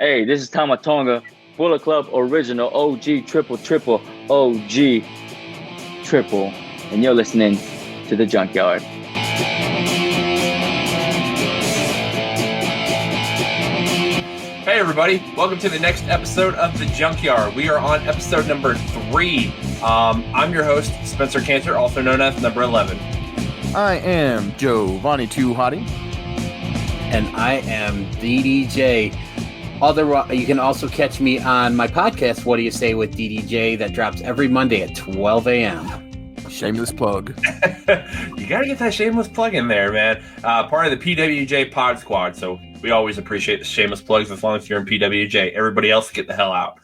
Hey, this is Tamatonga, Bullet Club Original OG Triple OG Triple, and you're listening to the Junkyard. Hey everybody, welcome to the next episode of the Junkyard. We are on episode number 3. I'm your host, Spencer Cantor, also known as number 11. I am Jovanni Hotty. And I am DDJ. You can also catch me on my podcast, What Do You Say with DDJ, that drops every Monday at 12 a.m. Shameless plug. You got to get that shameless plug in there, man. Part of the PWJ Pod Squad, so we always appreciate the shameless plugs as long as you're in PWJ. Everybody else, get the hell out.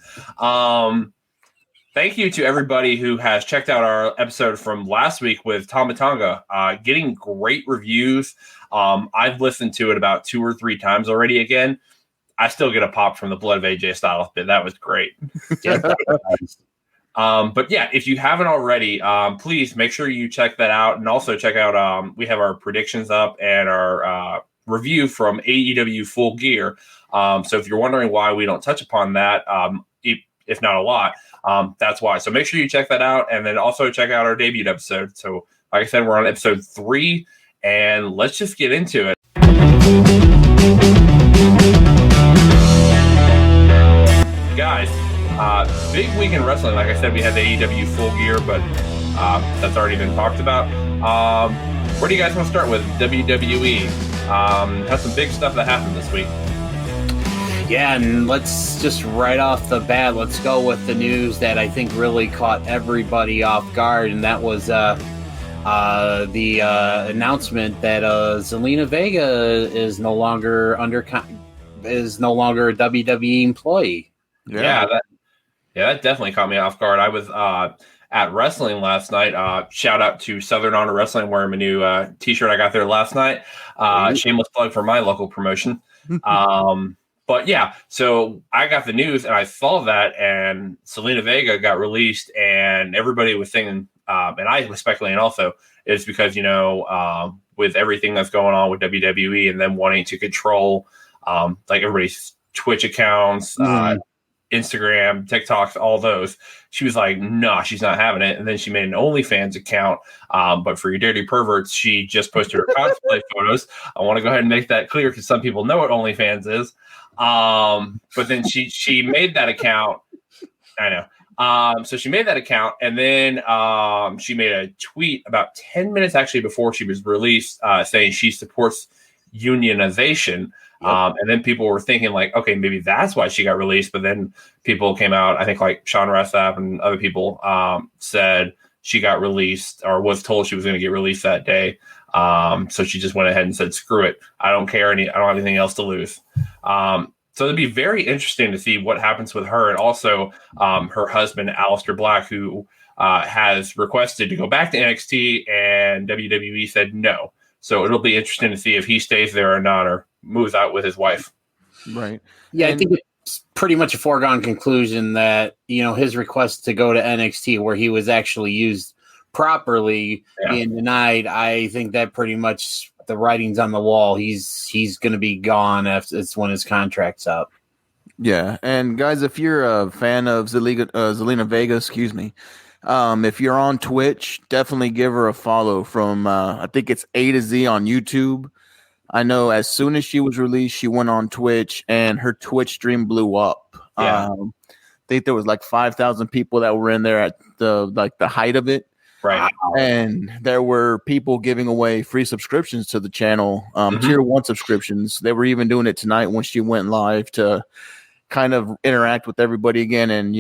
Thank you to everybody who has checked out our episode from last week with Tamatonga. Getting great reviews. I've listened to it about 2 or 3 times already again. I still get a pop from the Blood of AJ Styles bit. That was great. But yeah, if you haven't already, please make sure you check that out. And also check out, we have our predictions up and our review from AEW Full Gear. So if you're wondering why we don't touch upon that, if not a lot, that's why. So make sure you check that out. And then also check out our debut episode. So like I said, we're on episode 3 and let's just get into it. Guys, big week in wrestling. Like I said, we had the AEW Full Gear, but that's already been talked about. Where do you guys want to start with? WWE has some big stuff that happened this week. Yeah, and let's just right off the bat, let's go with the news that I think really caught everybody off guard, and that was the announcement that Zelina Vega is no longer a WWE employee. Yeah, that definitely caught me off guard. I was at wrestling last night. Shout out to Southern Honor Wrestling, wearing my new T-shirt I got there last night. Shameless plug for my local promotion. But yeah, so I got the news and I saw that, and Zelina Vega got released, and everybody was thinking, and I was speculating also, is because, with everything that's going on with WWE and them wanting to control like everybody's Twitch accounts, Instagram, TikToks, all those. She was like, nah, she's not having it. And then she made an OnlyFans account. But for your dirty perverts, she just posted her cosplay photos. I want to go ahead and make that clear because some people know what OnlyFans is. But then she made that account. I know. So she made that account, and then she made a tweet about 10 minutes actually before she was released, saying she supports unionization. Yep. And then people were thinking like, okay, maybe that's why she got released. But then people came out, I think like Sean Ressap and other people said she got released or was told she was going to get released that day. So she just went ahead and said, screw it. I don't care. I don't have anything else to lose. So it'd be very interesting to see what happens with her. And also her husband, Aleister Black, who has requested to go back to NXT, and WWE said no. So it'll be interesting to see if he stays there or not, or moves out with his wife. Right. Yeah, I think it's pretty much a foregone conclusion that, his request to go to NXT, where he was actually used properly, being denied. I think that pretty much the writing's on the wall. He's going to be gone after it's when his contract's up. Yeah, and guys, if you're a fan of Zelina Vega, if you're on Twitch, definitely give her a follow from, I think it's A to Z on YouTube. I know as soon as she was released, she went on Twitch, and her Twitch stream blew up. Yeah. I think there was like 5,000 people that were in there at the height of it. Right. And there were people giving away free subscriptions to the channel, tier 1 subscriptions. They were even doing it tonight when she went live to kind of interact with everybody again and,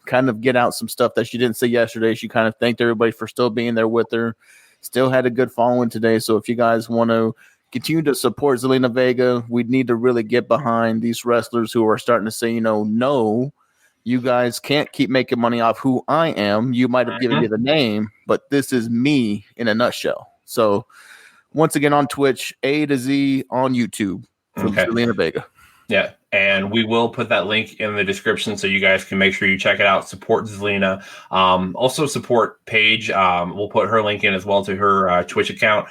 kind of get out some stuff that she didn't say yesterday. She kind of thanked everybody for still being there with her. Still had a good following today. So if you guys want to continue to support Zelina Vega, we need to really get behind these wrestlers who are starting to say, no, you guys can't keep making money off who I am. You might have given me the name, but this is me in a nutshell. So once again on Twitch, A to Z on YouTube for Zelina Vega. Yeah, and we will put that link in the description so you guys can make sure you check it out. Support Zelina. Also support Paige. We'll put her link in as well to her Twitch account.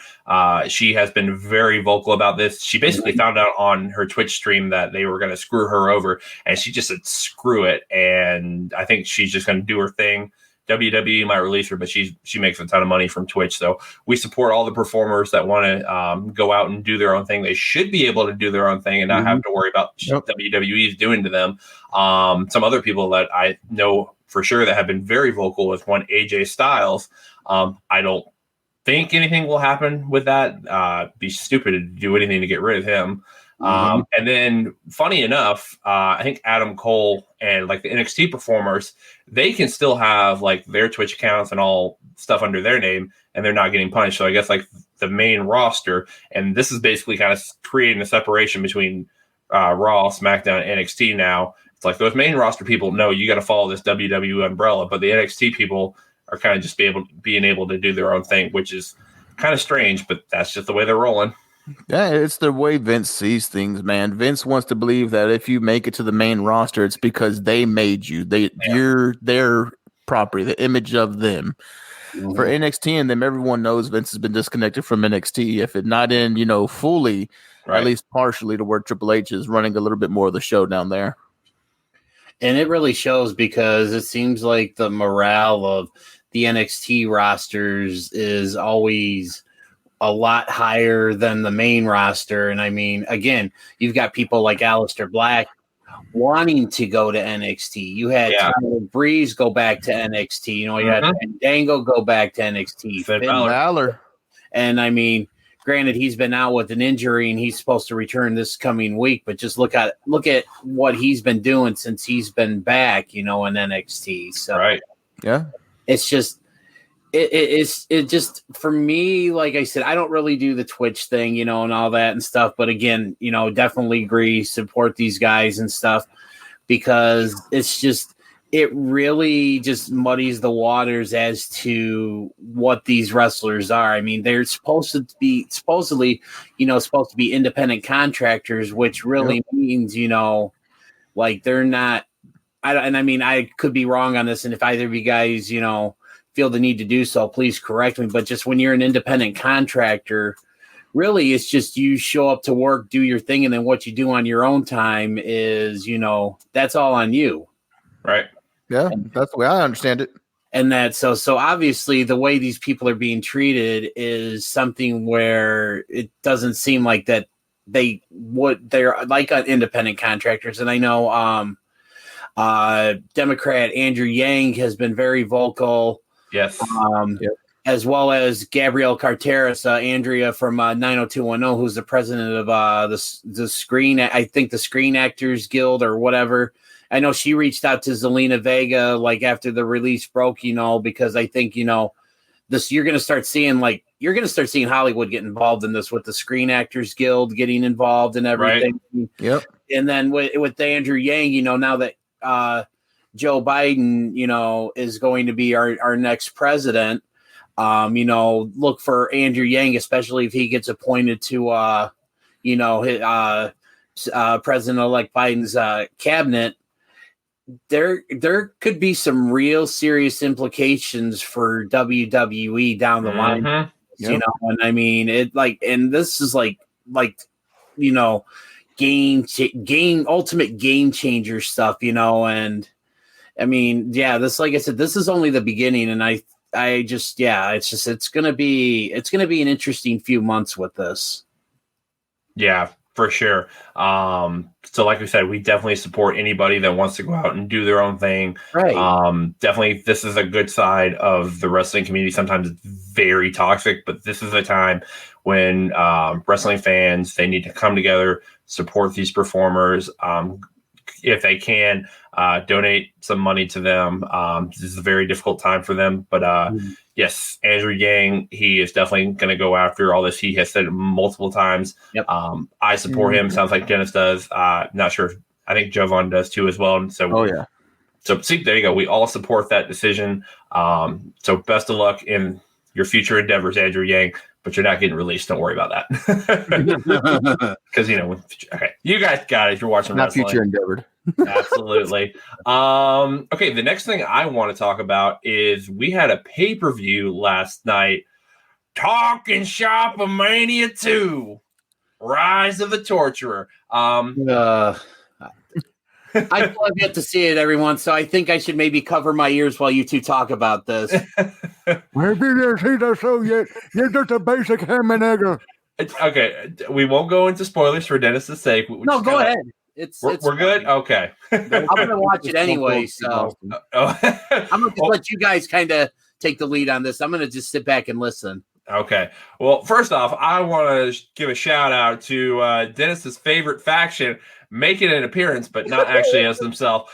She has been very vocal about this. She basically found out on her Twitch stream that they were going to screw her over, and she just said, screw it. And I think she's just going to do her thing. WWE might release her, but she makes a ton of money from Twitch. So we support all the performers that want to go out and do their own thing. They should be able to do their own thing and not have to worry about WWE is doing to them. Some other people that I know for sure that have been very vocal with one AJ Styles. I don't think anything will happen with that. Be stupid to do anything to get rid of him. And then funny enough, I think Adam Cole and like the NXT performers, they can still have like their Twitch accounts and all stuff under their name, and they're not getting punished. So I guess like the main roster, and this is basically kind of creating a separation between Raw, SmackDown, and NXT now. It's like those main roster people, no, you got to follow this WWE umbrella, but the NXT people are kind of just being able to do their own thing, which is kind of strange, but that's just the way they're rolling. Yeah, it's the way Vince sees things, man. Vince wants to believe that if you make it to the main roster, it's because they made you. You're their property, the image of them. For NXT and them, everyone knows Vince has been disconnected from NXT. If it not in, fully, at least partially, to where Triple H is running a little bit more of the show down there. And it really shows because it seems like the morale of the NXT rosters is always a lot higher than the main roster. And I mean, again, you've got people like Aleister Black wanting to go to NXT. You had Tyler Breeze go back to NXT. You had Dango go back to NXT. Finn Balor. And I mean, granted, he's been out with an injury and he's supposed to return this coming week, but just look at what he's been doing since he's been back, in NXT. So it's just, it just for me, like I said, I don't really do the Twitch thing, and all that and stuff. But again, definitely agree, support these guys and stuff, because it really just muddies the waters as to what these wrestlers are. I mean, they're supposedly, supposed to be independent contractors, which really means, like they're not. I could be wrong on this, and if either of you guys, feel the need to do so, please correct me. But just when you're an independent contractor, really it's just you show up to work, do your thing, and then what you do on your own time is, that's all on you. Right. Yeah, that's the way I understand it. And that so obviously the way these people are being treated is something where it doesn't seem like that they're like independent contractors. And I know Democrat Andrew Yang has been very vocal. Yes. As well as Gabrielle Carteris, Andrea from 90210, who's the president of the Screen, I think the Screen Actors Guild or whatever. I know she reached out to Zelina Vega like after the release broke, because I think this you're going to start seeing Hollywood get involved in this with the Screen Actors Guild getting involved and everything. Right. Yep. And then with Andrew Yang, now that Joe Biden, is going to be our next president. Look for Andrew Yang, especially if he gets appointed to, President-elect Biden's cabinet. There could be some real serious implications for WWE down the line. And I mean, and this is ultimate game changer stuff, and I mean, this, like I said, this is only the beginning, and it's going to be an interesting few months with this. Yeah, for sure. So like we said, we definitely support anybody that wants to go out and do their own thing. Right. Definitely, this is a good side of the wrestling community. Sometimes it's very toxic, but this is a time when wrestling fans, they need to come together, support these performers. If they can, donate some money to them. This is a very difficult time for them. But yes, Andrew Yang, he is definitely going to go after all this. He has said it multiple times. Yep. I support him. Sounds like Dennis does. Not sure. I think Jovan does too as well. And so, So see, there you go. We all support that decision. So best of luck in your future endeavors, Andrew Yang. but you're not getting released. Don't worry about that. Because, okay, you guys got it if you're watching Not wrestling. future endeavored. Absolutely. Okay, the next thing I want to talk about is we had a pay-per-view last night, Talking Shop-A-Mania 2, Rise of the Torturer. I still have yet to see it, everyone, so I think I should maybe cover my ears while you two talk about this. Maybe you see the show yet. You're just a basic ham and egg. Okay, we won't go into spoilers for Dennis's sake. No, go ahead. We're good? Okay. I'm going to watch it anyway, so I'm going to let you guys kind of take the lead on this. I'm going to just sit back and listen. Okay. Well, first off, I want to give a shout out to Dennis's favorite faction making an appearance, but not actually as themselves.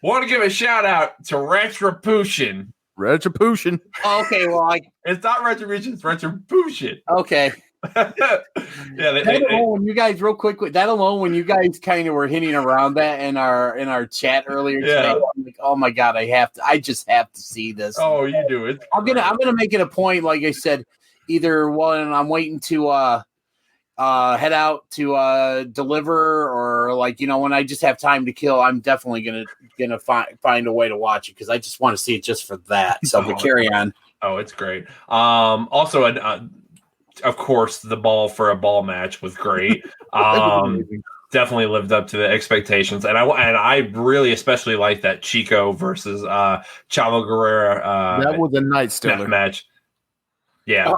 Want to give a shout out to Retribution. Retribution. Oh, okay, well, it's not Retribution, it's Retribution. Okay. That alone, you guys, real quick, that alone, when you guys kind of were hinting around that in our chat earlier today, I'm like, oh my god, I just have to see this. Oh, you do it. I'm gonna make it a point, like I said, either when I'm waiting to head out to deliver, or when I just have time to kill, I'm definitely gonna find a way to watch it because I just want to see it just for that. So carry on. Oh, it's great. Also, of course, the ball for a ball match was great. Definitely lived up to the expectations, and I really especially like that Chico versus Chavo Guerrero. That was a night stiller match. Yeah.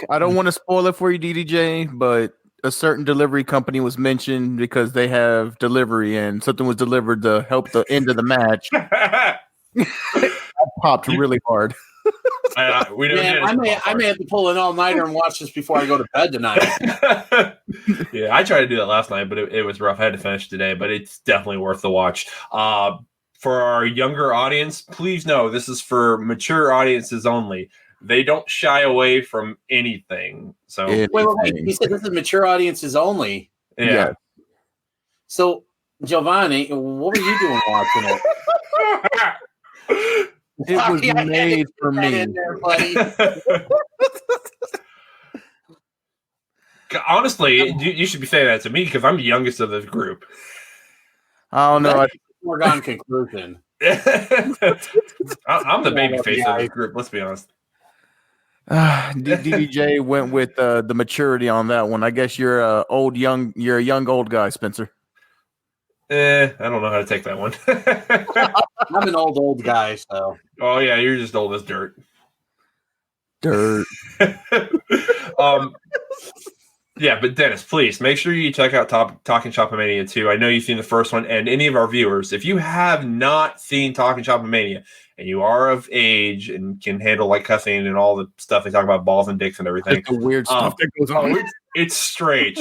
I don't want to spoil it for you, DDJ, but a certain delivery company was mentioned because they have delivery and something was delivered to help the end of the match. I popped really hard. I may have to pull an all-nighter and watch this before I go to bed tonight. Yeah, I tried to do that last night, but it was rough. I had to finish today, but it's definitely worth the watch. For our younger audience, please know this is for mature audiences only. They don't shy away from anything. So wait, you said this is mature audiences only. Yeah. So, Jovanni, what were you doing watching it? It was made for me. Honestly, you should be saying that to me because I'm the youngest of this group. I don't know. Foregone conclusion. I'm the baby face of this group. Let's be honest. DDJ went with the maturity on that one. I guess you're a young old guy, Spencer. I don't know how to take that one. I'm an old guy, so. Oh yeah, you're just old as dirt. Yeah, but Dennis, please make sure you check out Talking Shop-A-Mania 2. I know you've seen the first one, and any of our viewers, if you have not seen Talking Shop-A-Mania and you are of age and can handle cussing and all the stuff they talk about, balls and dicks and everything, the weird stuff that goes on. It's strange.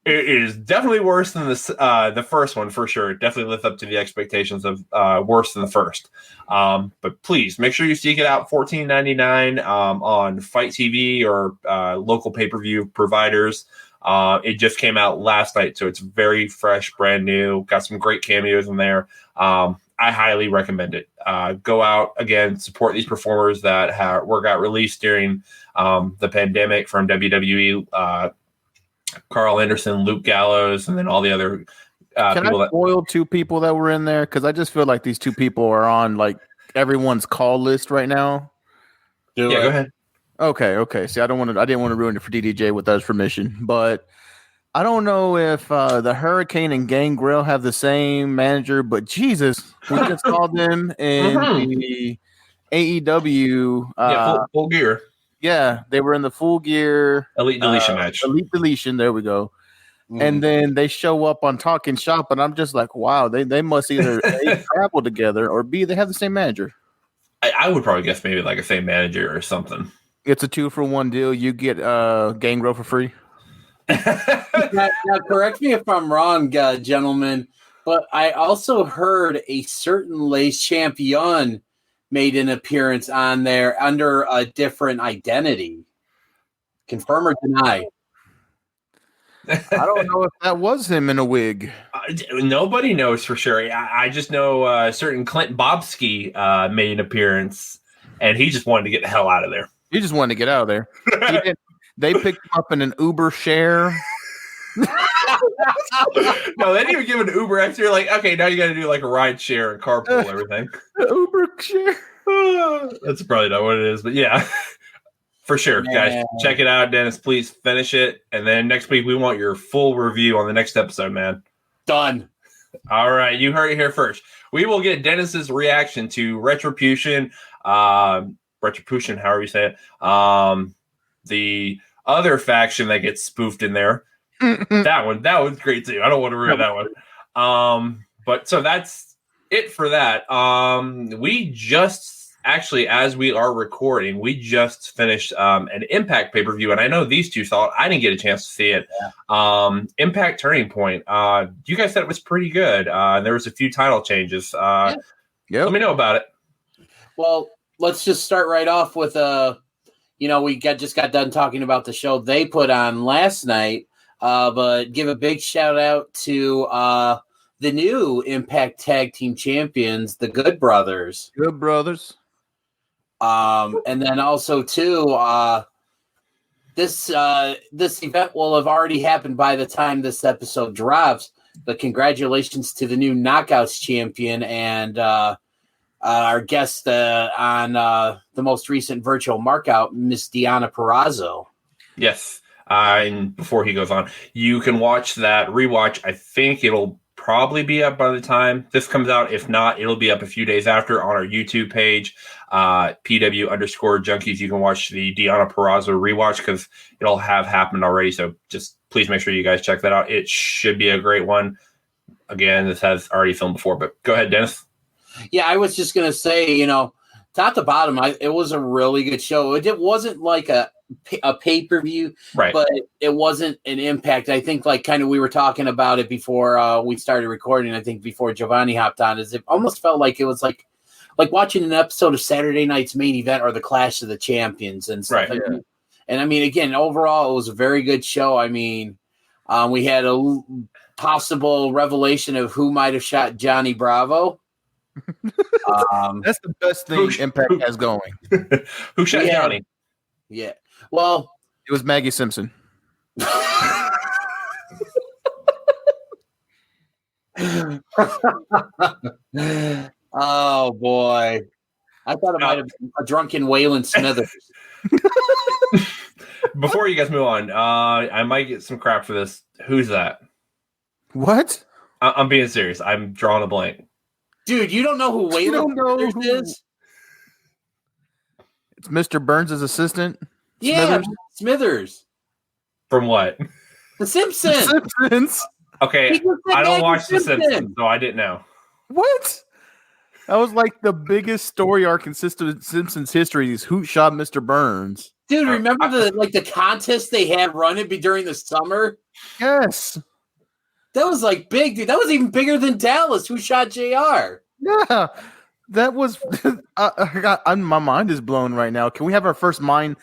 It is definitely worse than the first one for sure. It definitely lived up to the expectations of worse than the first. But please make sure you seek it out. $14.99 on Fight TV or local pay-per-view providers. It just came out last night, so it's very fresh, brand new. Got some great cameos in there. I highly recommend it. Go out again, support these performers that got released during the pandemic from WWE. Carl Anderson, Luke Gallows, and then all the other Can people I spoil two people that were in there? Because I just feel like these two people are on everyone's call list right now. Go ahead. Okay. See, I didn't want to ruin it for DDJ without his permission, but I don't know if the Hurricane and Gangrel have the same manager, but Jesus, we just saw them in the AEW. Full gear. Yeah, they were in the Full Gear Elite Deletion match. Elite Deletion, there we go. And then they show up on Talking Shop, and I'm just like, wow, they must either A, travel together, or B, they have the same manager. I would probably guess maybe a same manager or something. It's a 2-for-1 deal. You get Gangrel for free. Now, correct me if I'm wrong, gentlemen, but I also heard a certain Les Champion made an appearance on there under a different identity. Confirm or deny? I don't know if that was him in a wig. Nobody knows for sure. I just know a certain Clint Bobsky made an appearance, and he just wanted to get the hell out of there. He just wanted to get out of there. They picked him up in an Uber share. No, they didn't even give an Uber extra. You're like, okay, now you got to do like a ride share and carpool and everything. Uber share. That's probably not what it is, but yeah. For sure, guys. Check it out, Dennis. Please finish it. And then next week, we want your full review on the next episode, man. Done. All right. You heard it here first. We will get Dennis's reaction to Retribution, however you say it. The other faction that gets spoofed in there. That one's great too. I don't want to ruin that one. But so that's it for that. We just actually, as we are recording, we just finished an Impact pay-per-view, and I know these two saw it. I didn't get a chance to see it. Yeah. Impact Turning Point. You guys said it was pretty good. There was a few title changes. Let me know about it. Well, let's just start right off with we just got done talking about the show they put on last night. But give a big shout out to the new Impact Tag Team Champions, the Good Brothers. Good Brothers. And then also too, this event will have already happened by the time this episode drops. But congratulations to the new Knockouts champion and our guest on the most recent virtual markout, Miss Deonna Purrazzo. Yes. And before he goes on, you can watch that rewatch. I think it'll probably be up by the time this comes out. If not, it'll be up a few days after on our YouTube page, PW_Junkies. You can watch the Deonna Purrazzo rewatch because it'll have happened already. So just please make sure you guys check that out. It should be a great one. Again, this has already filmed before, but go ahead, Dennis. Yeah, I was just going to say, top to bottom, it was a really good show. It wasn't like a pay-per-view, right? But it wasn't an Impact. I think we were talking about it before we started recording. I think before Jovanni hopped on, it almost felt like it was like watching an episode of Saturday Night's Main Event or the Clash of the Champions and stuff. Right. Yeah. And I mean, again, overall, it was a very good show. I mean, we had a possible revelation of who might have shot Johnny Bravo. That's the best thing Impact has going. Who shot Johnny? Yeah. Well, it was Maggie Simpson. Oh boy. I thought it might have been a drunken Waylon Smithers. Before you guys move on, I might get some crap for this. Who's that? What? I'm being serious. I'm drawing a blank. Dude, you don't know who Waylon Smithers is? It's Mr. Burns' assistant. Yeah, Smithers. From what? The Simpsons. The Simpsons. Okay, I don't watch The Simpsons, so I didn't know. What? That was like the biggest story arc in Simpsons history is who shot Mr. Burns. Dude, remember the contest they had running during the summer? Yes. That was big, dude. That was even bigger than Dallas. Who shot JR? Yeah. That was my mind is blown right now. Can we have our first mind?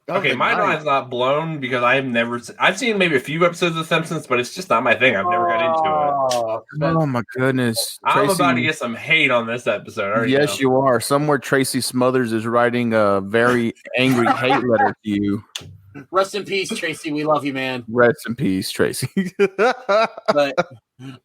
Okay, my mind's not blown because I've seen maybe a few episodes of The Simpsons, but it's just not my thing. I've never got into it. Oh my goodness. I'm about to get some hate on this episode. Yes, you are. Somewhere Tracy Smothers is writing a very angry hate letter to you. Rest in peace, Tracy. We love you, man. Rest in peace, Tracy. But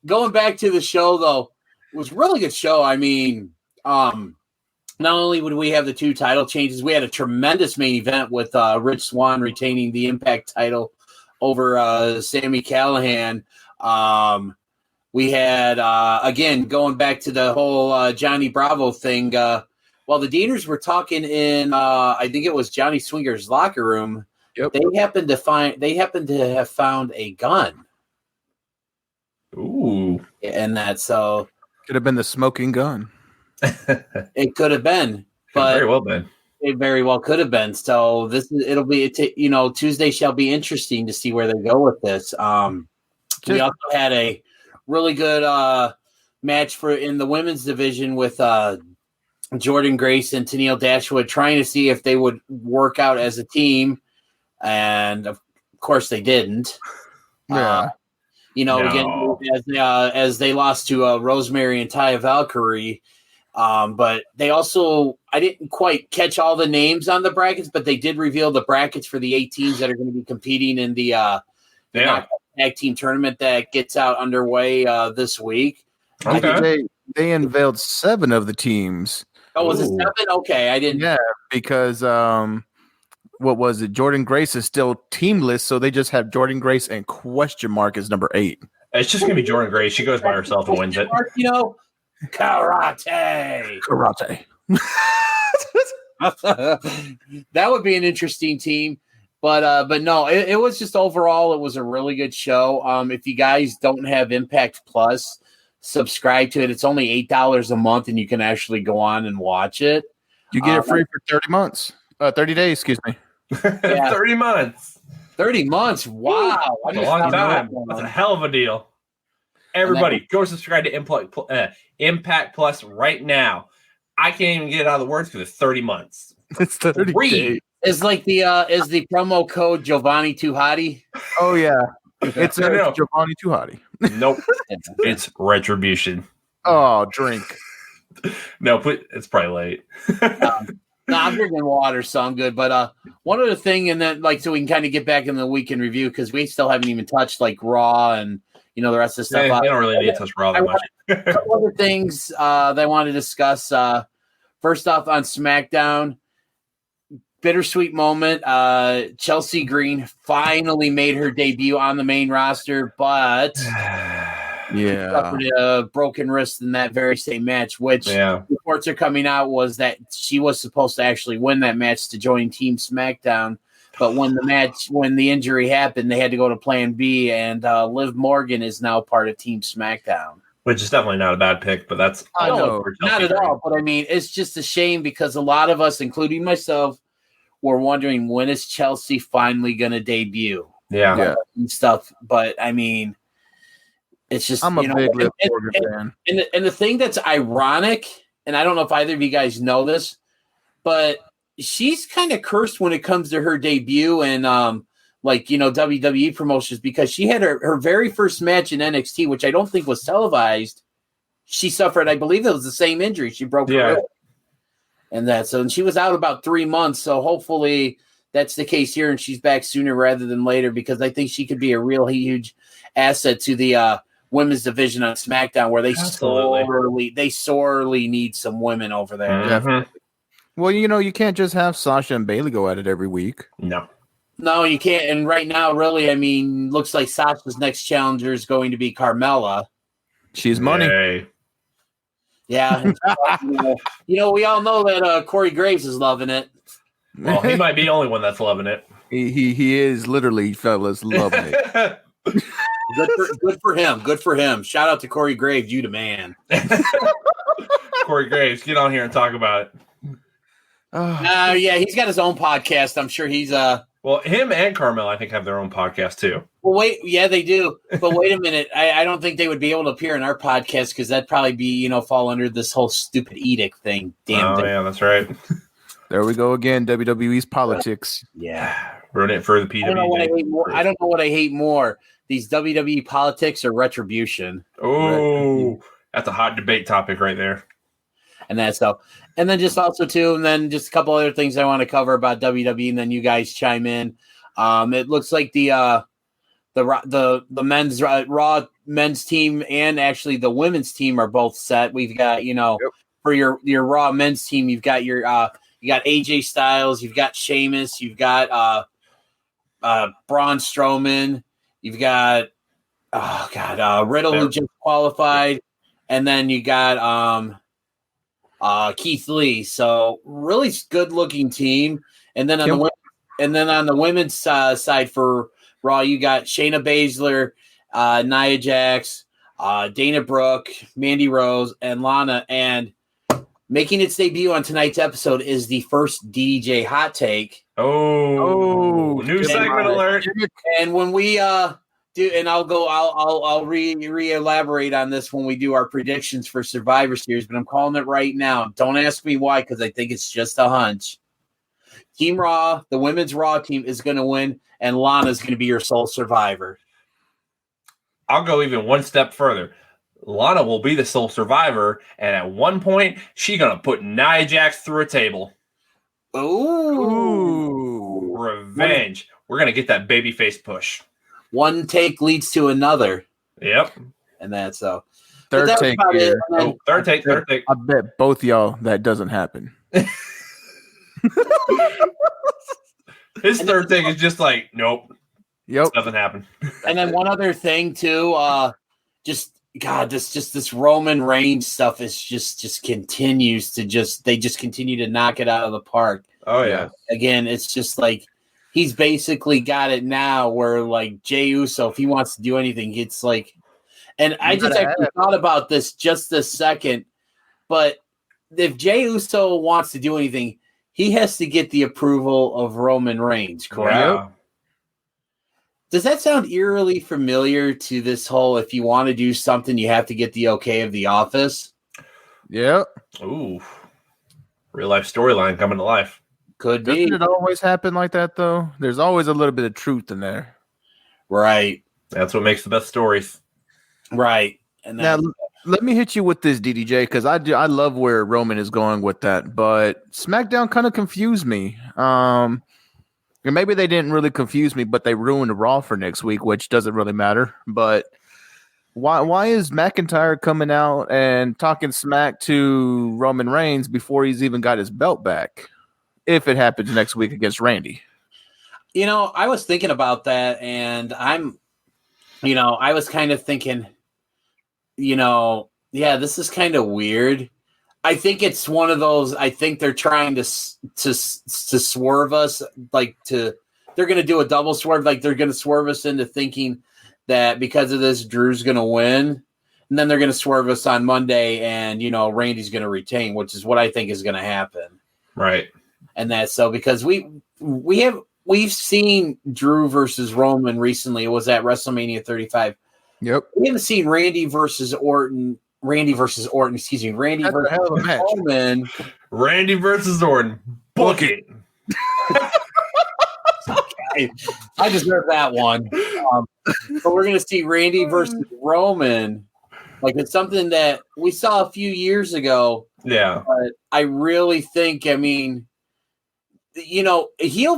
going back to the show, though, it was a really good show. I mean, not only would we have the two title changes, we had a tremendous main event with Rich Swann retaining the Impact title over Sami Callihan. We had, again, going back to the whole Johnny Bravo thing, while the Deaners were talking in, I think it was Johnny Swinger's locker room, yep. They happened to have found a gun. Ooh. And that, so. Could have been the smoking gun. It could have been, but very well been. It very well could have been. So Tuesday shall be interesting to see where they go with this. We also had a really good match in the women's division with Jordan Grace and Tennille Dashwood, trying to see if they would work out as a team, and of course they didn't. Yeah. Again, as they lost to Rosemary and Taya Valkyrie. But they also, I didn't quite catch all the names on the brackets, but they did reveal the brackets for the 8 teams that are going to be competing in the tag team tournament that gets out underway this week. Okay. They unveiled 7 of the teams. Oh, was it 7? Okay, I didn't. Yeah, because what was it? Jordan Grace is still teamless, so they just have Jordan Grace and question mark as number 8. It's just gonna be Jordan Grace. She goes by herself and wins it. You know, karate. That would be an interesting team. But no, it was just overall, it was a really good show. If you guys don't have Impact Plus, subscribe to it. It's only $8 a month, and you can actually go on and watch it. You get it free for 30 days, excuse me. Yeah. 30 months. 30 months. Wow. That's a long time. That's a hell of a deal. Everybody, go subscribe to Impact Plus right now. I can't even get it out of the words because it's 30 months. It's 30 days. Is like the promo code Jovanni Too Hotty? Oh yeah, it's Jovanni Too Hotty. Nope, it's Retribution. Oh, drink. No, it's probably late. No, I'm drinking water, so I'm good. But one other thing, and then so we can kind of get back in the weekend review because we still haven't even touched like Raw and the rest of the stuff. Yeah, they don't really need to touch Raw that much. A couple other things that I want to discuss. First off, on SmackDown, bittersweet moment. Chelsea Green finally made her debut on the main roster, but suffered a broken wrist in that very same match, which reports are coming out was that she was supposed to actually win that match to join Team SmackDown. But when the injury happened, they had to go to Plan B, and Liv Morgan is now part of Team SmackDown. Which is definitely not a bad pick, but that's not at all. But I mean, it's just a shame because a lot of us, including myself, were wondering when is Chelsea finally going to debut? Yeah. And stuff. But I mean, it's just I'm a big Liv Morgan fan. And the thing that's ironic, and I don't know if either of you guys know this, but she's kind of cursed when it comes to her debut and WWE promotions because she had her very first match in NXT, which I don't think was televised. She suffered, I believe it was the same injury. She broke her hip. And she was out about 3 months. So hopefully that's the case here and she's back sooner rather than later because I think she could be a real huge asset to the women's division on SmackDown where they sorely need some women over there. Mm-hmm. Well, you can't just have Sasha and Bayley go at it every week. No, you can't. And right now, really, I mean, looks like Sasha's next challenger is going to be Carmella. She's money. Hey. Yeah. We all know that Corey Graves is loving it. Well, he might be the only one that's loving it. He is literally, fellas, loving it. Good for him. Good for him. Shout out to Corey Graves. You the man. Corey Graves, get on here and talk about it. Yeah, he's got his own podcast. I'm sure he's Well, him and Carmel, I think, have their own podcast too. Well, wait, yeah, they do. But wait a minute, I don't think they would be able to appear in our podcast because that'd probably be fall under this whole stupid edict thing. Damn. Yeah, that's right. There we go again. WWE's politics. Yeah, run it for the PWJ. I don't know what I hate more: these WWE politics or Retribution. Oh, that's a hot debate topic right there. And that's so. And then just also too, and then just a couple other things I want to cover about WWE, and then you guys chime in. It looks like the men's Raw men's team and actually the women's team are both set. We've got for your Raw men's team, you've got your you got AJ Styles, you've got Sheamus, you've got Braun Strowman, you've got Riddle who just qualified, and then you got Keith Lee. So really good looking team. And then on the women's side for Raw, you got Shayna Baszler, Nia Jax, Dana Brooke, Mandy Rose, and Lana. And making its debut on tonight's episode is the first DDJ hot take. Oh, new segment alert. And when we I'll re-elaborate on this when we do our predictions for Survivor Series, but I'm calling it right now. Don't ask me why, because I think it's just a hunch. Team Raw, the women's Raw team, is going to win, and Lana's going to be your sole survivor. I'll go even one step further. Lana will be the sole survivor, and at one point, she's gonna put Nia Jax through a table. Ooh. Revenge. We're gonna get that babyface push. One take leads to another. Yep. And that's so. Third take here. Third take. I bet both y'all that doesn't happen. His third take is just like, nope. Yep. Doesn't happen. And then one other thing too, this Roman Reigns stuff is just continues to they just continue to knock it out of the park. Oh yeah. Again, it's just like he's basically got it now where like Jey Uso, if he wants to do anything, it's like, and I just actually thought about this just a second, but if Jey Uso wants to do anything, he has to get the approval of Roman Reigns, correct? Yeah. Does that sound eerily familiar to this whole, if you want to do something, you have to get the okay of the office? Yeah. Ooh. Real life storyline coming to life. Could be. Doesn't it always happen like that, though? There's always a little bit of truth in there. Right. That's what makes the best stories. Right. And now, let me hit you with this, DDJ, because I love where Roman is going with that, but SmackDown kind of confused me. And maybe they didn't really confuse me, but they ruined Raw for next week, which doesn't really matter. But why is McIntyre coming out and talking smack to Roman Reigns before he's even got his belt back? If it happens next week against Randy. I was thinking about that, and I was kind of thinking, this is kind of weird. I think it's one of those. I think they're trying to swerve us, they're going to do a double swerve, like they're going to swerve us into thinking that because of this, Drew's going to win, and then they're going to swerve us on Monday, and Randy's going to retain, which is what I think is going to happen. Right, and that's so because we've seen Drew versus Roman recently. It was at WrestleMania 35. Yep, we haven't seen Randy versus Orton. Randy versus Roman. Randy versus Orton. Book it. I deserve that one. But we're going to see Randy versus Roman. Like, it's something that we saw a few years ago. Yeah. But I really think, heel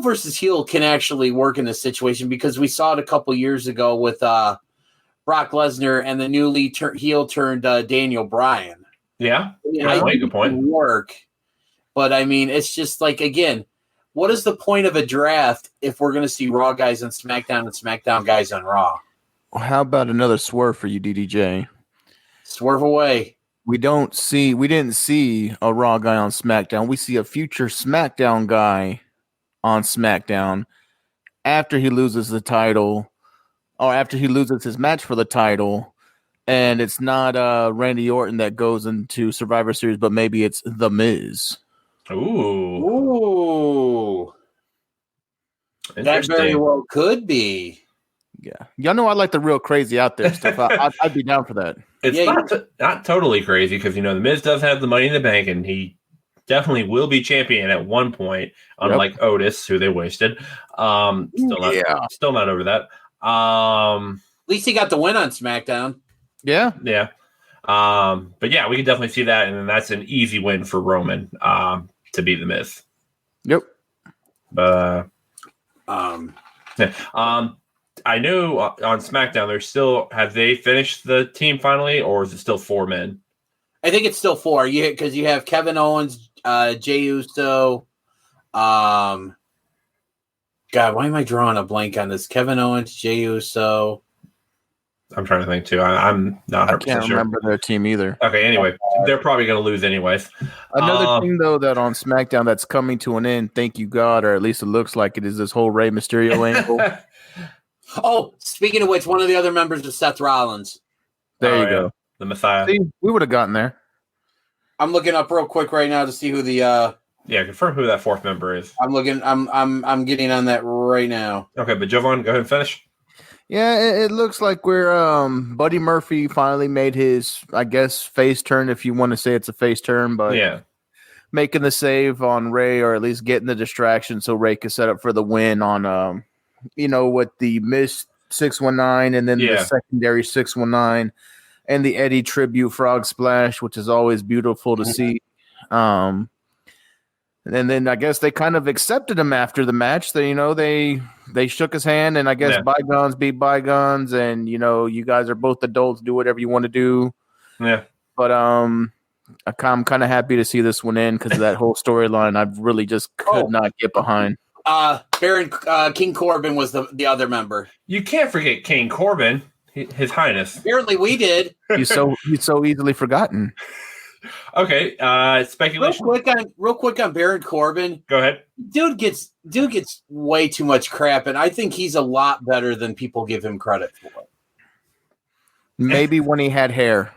versus heel can actually work in this situation because we saw it a couple years ago with Brock Lesnar and the newly heel turned Daniel Bryan. Yeah, good point. Work, but it's just like, again, what is the point of a draft if we're going to see Raw guys on SmackDown and SmackDown guys on Raw? Well, how about another swerve for you, DDJ? Swerve away. We didn't see a Raw guy on SmackDown. We see a future SmackDown guy on SmackDown after he loses the title. Or after he loses his match for the title, and it's not Randy Orton that goes into Survivor Series, but maybe it's The Miz. Ooh. That very well could be. Yeah. Y'all know I like the real crazy out there stuff. I'd be down for that. It's not totally crazy because, The Miz does have the Money in the Bank, and he definitely will be champion at one point, unlike Otis, who they wasted. Still not over that. At least he got the win on SmackDown. Yeah. But yeah, we can definitely see that, and then that's an easy win for Roman to beat The Miz. Yep. I know on SmackDown have they finished the team finally, or is it still 4 men? I think it's still 4. Because you have Kevin Owens, Jey Uso, God, why am I drawing a blank on this? Kevin Owens, Jey Uso. I'm trying to think too. I'm not 100% I can't remember their team either. Okay, anyway, they're probably going to lose anyways. Another thing, though, that on SmackDown that's coming to an end, thank you God, or at least it looks like it, is this whole Rey Mysterio angle. Oh, speaking of which, one of the other members is Seth Rollins. There you go. The Messiah. See, we would have gotten there. I'm looking up real quick right now to see who the confirm who that 4th member is. I'm getting on that right now. Okay, but Jovan, go ahead and finish. Yeah, it looks like we're Buddy Murphy finally made his, I guess, face turn, if you want to say it's a face turn, but yeah, making the save on Ray, or at least getting the distraction so Ray could set up for the win on with the missed 619 and then the secondary 619. and the Eddie tribute frog splash, which is always beautiful to see. And then I guess they kind of accepted him after the match. They shook his hand, and I guess bygones be bygones, and you guys are both adults. Do whatever you want to do. Yeah. But I'm kind of happy to see this one in because of that whole storyline. I really just could not get behind. Baron King Corbin was the other member. You can't forget King Corbin, His Highness. Apparently, we did. He's so easily forgotten. Okay, speculation. Real quick on Baron Corbin. Go ahead. Dude gets way too much crap, and I think he's a lot better than people give him credit for. Maybe when he had hair.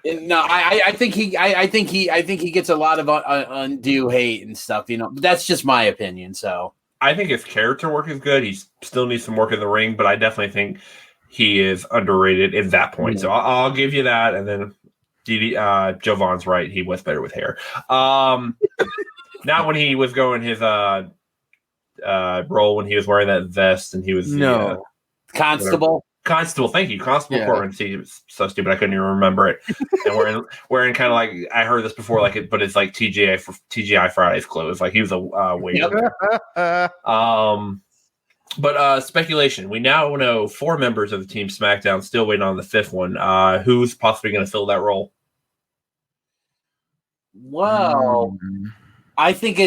No, I think he gets a lot of undue hate and stuff. But that's just my opinion. So I think his character work is good. He still needs some work in the ring, but I definitely think he is underrated at that point. So I'll give you that. And then Jovan's right. He was better with hair. Not when he was going his role when he was wearing that vest and he was Constable. Constable, thank you. Constable Corbin. See, it was so stupid I couldn't even remember it. And wearing kind of like, I heard this before, but it's like TGI Fridays clothes. Like he was a waiter. But speculation. We now know 4 members of the Team SmackDown, still waiting on the 5th one. Who's possibly going to fill that role? Well, I think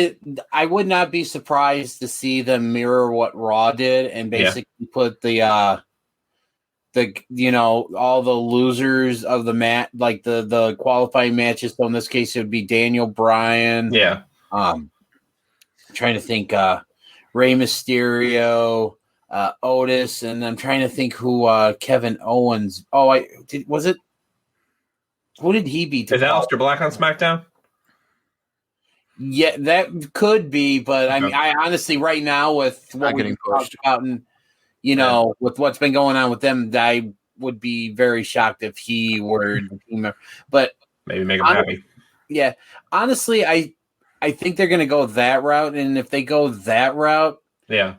I would not be surprised to see them mirror what Raw did and basically put the all the losers of the match, like the qualifying matches. So in this case, it would be Daniel Bryan. Yeah. Trying to think, Rey Mysterio, Otis, and I'm trying to think who Kevin Owens. Oh, was it? Who did he beat? Is Aleister Black on SmackDown? Yeah, that could be, but I mean, I honestly, right now with what we're talking about and with what's been going on with them, I would be very shocked if he were the team member. But maybe make him happy. Yeah, honestly, I think they're going to go that route, and if they go that route, I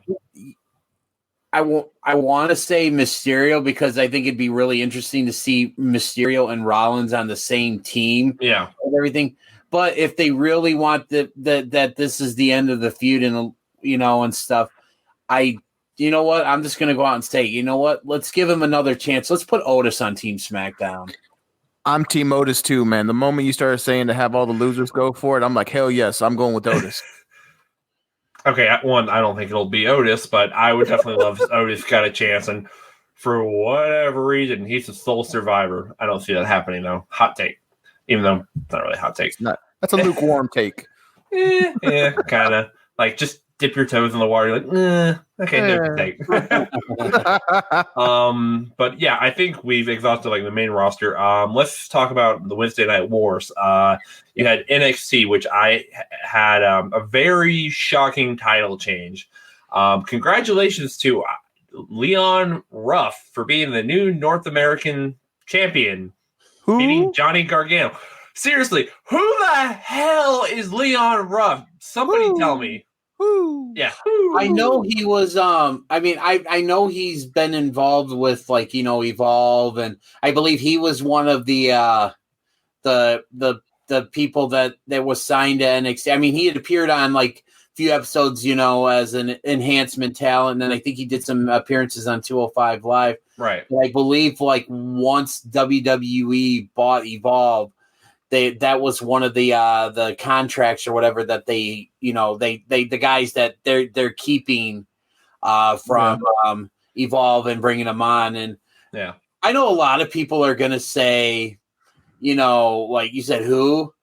want to say Mysterio because I think it'd be really interesting to see Mysterio and Rollins on the same team. Yeah, and everything. But if they really want that this is the end of the feud and and stuff, you know what? I'm just going to go out and say, you know what? Let's give him another chance. Let's put Otis on Team SmackDown. I'm Team Otis too, man. The moment you started saying to have all the losers go for it, I'm like, hell yes, I'm going with Otis. Okay, I don't think it'll be Otis, but I would definitely love if Otis got a chance. And for whatever reason, he's a sole survivor. I don't see that happening, though. Hot take. Even though it's not really a hot take. That's a lukewarm take. Yeah, kind of. Like, just dip your toes in the water. You're like, okay, different take. But yeah, I think we've exhausted the main roster. Let's talk about the Wednesday Night Wars. You had NXT, which I had a very shocking title change. Congratulations to Leon Ruff for being the new North American champion, beating Johnny Gargano. Seriously, who the hell is Leon Ruff? Somebody tell me. Yeah. I know he was I know he's been involved with Evolve, and I believe he was one of the people that was signed to NXT. I mean, he had appeared on a few episodes, as an enhancement talent, and then I think he did some appearances on 205 Live. Right. But I believe once WWE bought Evolve, that was one of the contracts or whatever that they the guys that they're keeping from Evolve and bringing them on. And I know a lot of people are gonna say, like you said, who.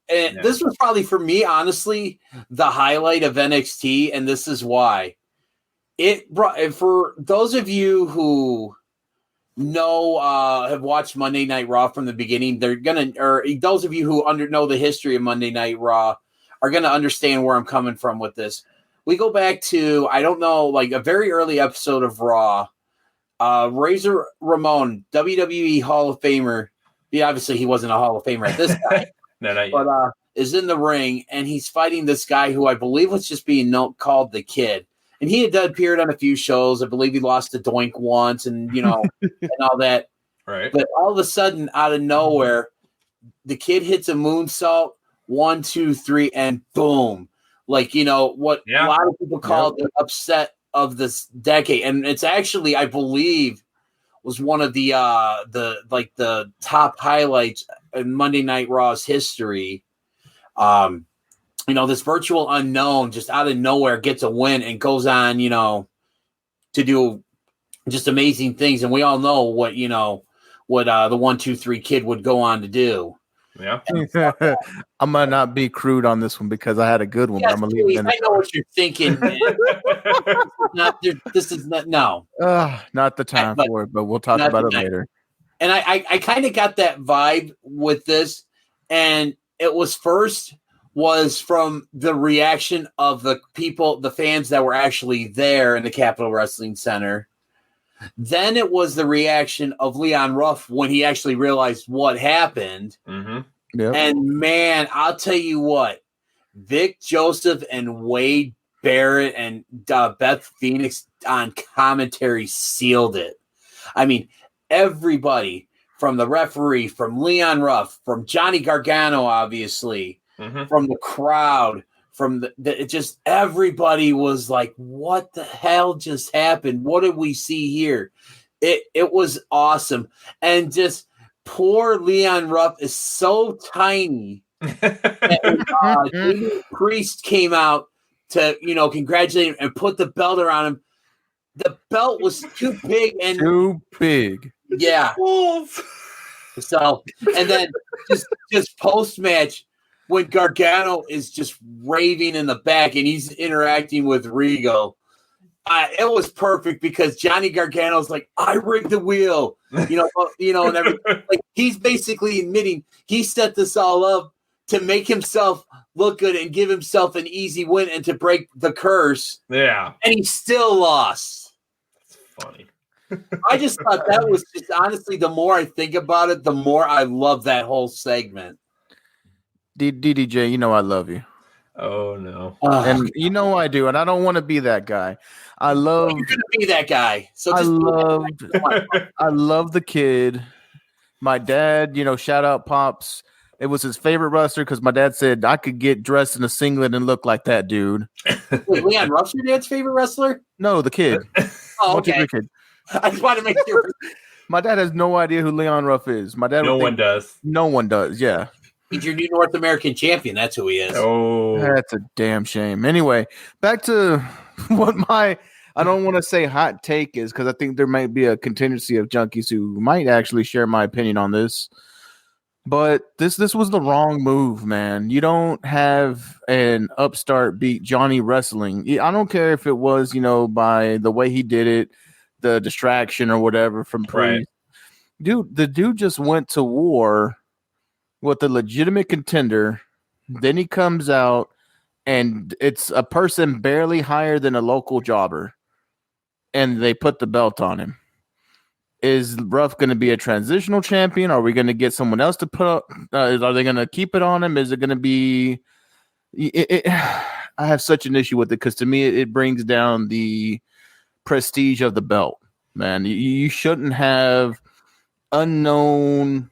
And this was probably for me, honestly, the highlight of NXT, and this is why. It brought, for those of you who have watched Monday Night Raw from the beginning, those of you who know the history of Monday Night Raw are gonna understand where I'm coming from with this. We go back to, I don't know, a very early episode of Raw. Razor Ramon, WWE Hall of Famer. Yeah, obviously he wasn't a Hall of Famer at this time. No, not yet. But is in the ring and he's fighting this guy who I believe was just being called the Kid. and he had appeared on a few shows. I believe he lost to Doink once, and and all that. Right. But all of a sudden, out of nowhere, the kid hits a moonsault, 1, 2, 3, and boom! Like what a lot of people call the upset of this decade, and it's actually, I believe, was one of the top highlights in Monday Night Raw's history. This virtual unknown just out of nowhere gets a win and goes on, to do just amazing things. And we all know what the 1, 2, 3 kid would go on to do. Yeah. I'm gonna not be crude on this one because I had a good one. Yes, but I'm gonna leave it in. I know what you're thinking. This is not not the time for it, but we'll talk about it later. And I kind of got that vibe with this, and it was from the reaction of the people, the fans that were actually there in the Capitol Wrestling Center. Then it was the reaction of Leon Ruff when he actually realized what happened. Mm-hmm. Yep. And man, I'll tell you what, Vic Joseph and Wade Barrett and Beth Phoenix on commentary sealed it. I mean, everybody from the referee, from Leon Ruff, from Johnny Gargano, obviously, from the crowd, from it just everybody was like, what the hell just happened? What did we see here? It was awesome. And just poor Leon Ruff is so tiny. David Priest came out to, congratulate him and put the belt around him. The belt was too big and too big. Yeah. So, and then just post-match, when Gargano is just raving in the back and he's interacting with Regal, it was perfect because Johnny Gargano's like, I rigged the wheel, and everything. Like, he's basically admitting he set this all up to make himself look good and give himself an easy win and to break the curse. Yeah. And he still lost. That's funny. I just thought that was just, honestly, the more I think about it, the more I love that whole segment. DDJ, I love you. Oh no. And I do, and I don't want to be that guy. I love you're gonna be that guy. So I love the kid. My dad, shout out Pops. It was his favorite wrestler because my dad said I could get dressed in a singlet and look like that dude. Wait, Leon Ruff's your dad's favorite wrestler? No, the kid. Oh, okay. Kid. I just want to make sure. My dad has no idea who Leon Ruff is. My dad. No one does. No one does. Yeah. He's your new North American champion. That's who he is. Oh, that's a damn shame. Anyway, back to what I don't want to say hot take is, because I think there might be a contingency of junkies who might actually share my opinion on this. But this was the wrong move, man. You don't have an upstart beat Johnny Wrestling. I don't care if it was, by the way he did it, the distraction or whatever from Priest. Right. Dude, the dude just went to war with a legitimate contender. Then he comes out and it's a person barely higher than a local jobber, and they put the belt on him. Is Ruff going to be a transitional champion? Are we going to get someone else to put up? Are they going to keep it on him? Is it going to be I have such an issue with it because to me it brings down the prestige of the belt, man. You shouldn't have unknown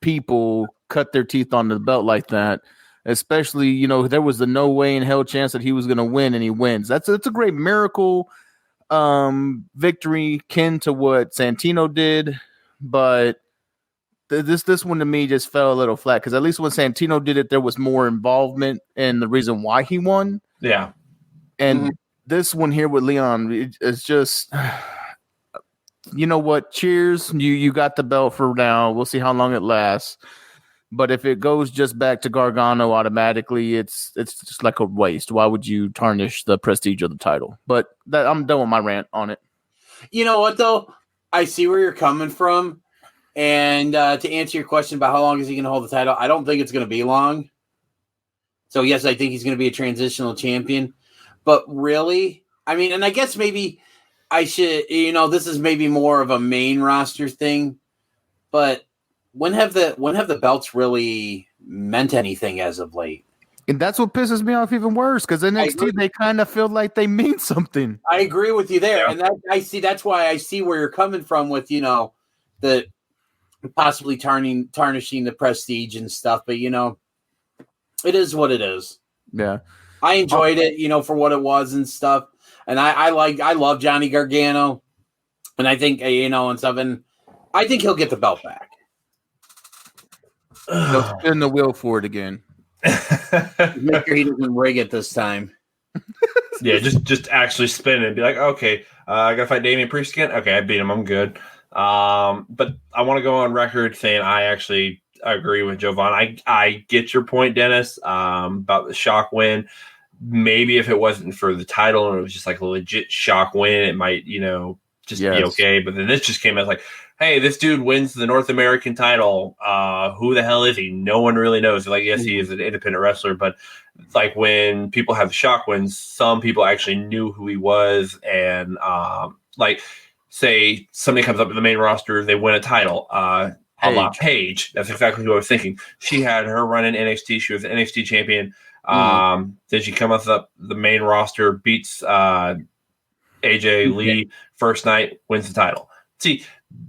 people cut their teeth on the belt like that, especially there was the no way in hell chance that he was going to win, and he wins. That's a great miracle victory, kin to what Santino did, but this one to me just fell a little flat because at least when Santino did it, there was more involvement in the reason why he won. Yeah, and this one here with Leon, it's just. You know what? Cheers. You got the belt for now. We'll see how long it lasts. But if it goes just back to Gargano automatically, it's just like a waste. Why would you tarnish the prestige of the title? But I'm done with my rant on it. You know what, though? I see where you're coming from. And to answer your question about how long is he going to hold the title, I don't think it's going to be long. So, yes, I think he's going to be a transitional champion. But really, I mean, and I guess maybe I should, this is maybe more of a main roster thing, but when have the belts really meant anything as of late? And that's what pisses me off even worse, because NXT, they kind of feel like they mean something. I agree with you there. And that's why I see where you're coming from with, the possibly tarnishing the prestige and stuff. But, it is what it is. Yeah. I enjoyed it, for what it was and stuff. And I love Johnny Gargano. And I think, and stuff. And I think he'll get the belt back. He'll spin the wheel for it again. Make sure he doesn't rig it this time. Yeah, just actually spin it and be like, okay, I gotta fight Damian Priest again. Okay, I beat him. I'm good. But I want to go on record saying I actually agree with Jovan. I get your point, Dennis, about the shock win. Maybe if it wasn't for the title and it was just like a legit shock win, it might, just be okay. But then this just came as like, hey, this dude wins the North American title. Who the hell is he? No one really knows. Like, yes, he is an independent wrestler, but like when people have shock wins, some people actually knew who he was. And like, say somebody comes up to the main roster, they win a title. A la Paige. That's exactly what I was thinking. She had her run in NXT. She was an NXT champion. Then she comes up the main roster, beats AJ Lee first night, wins the title. See,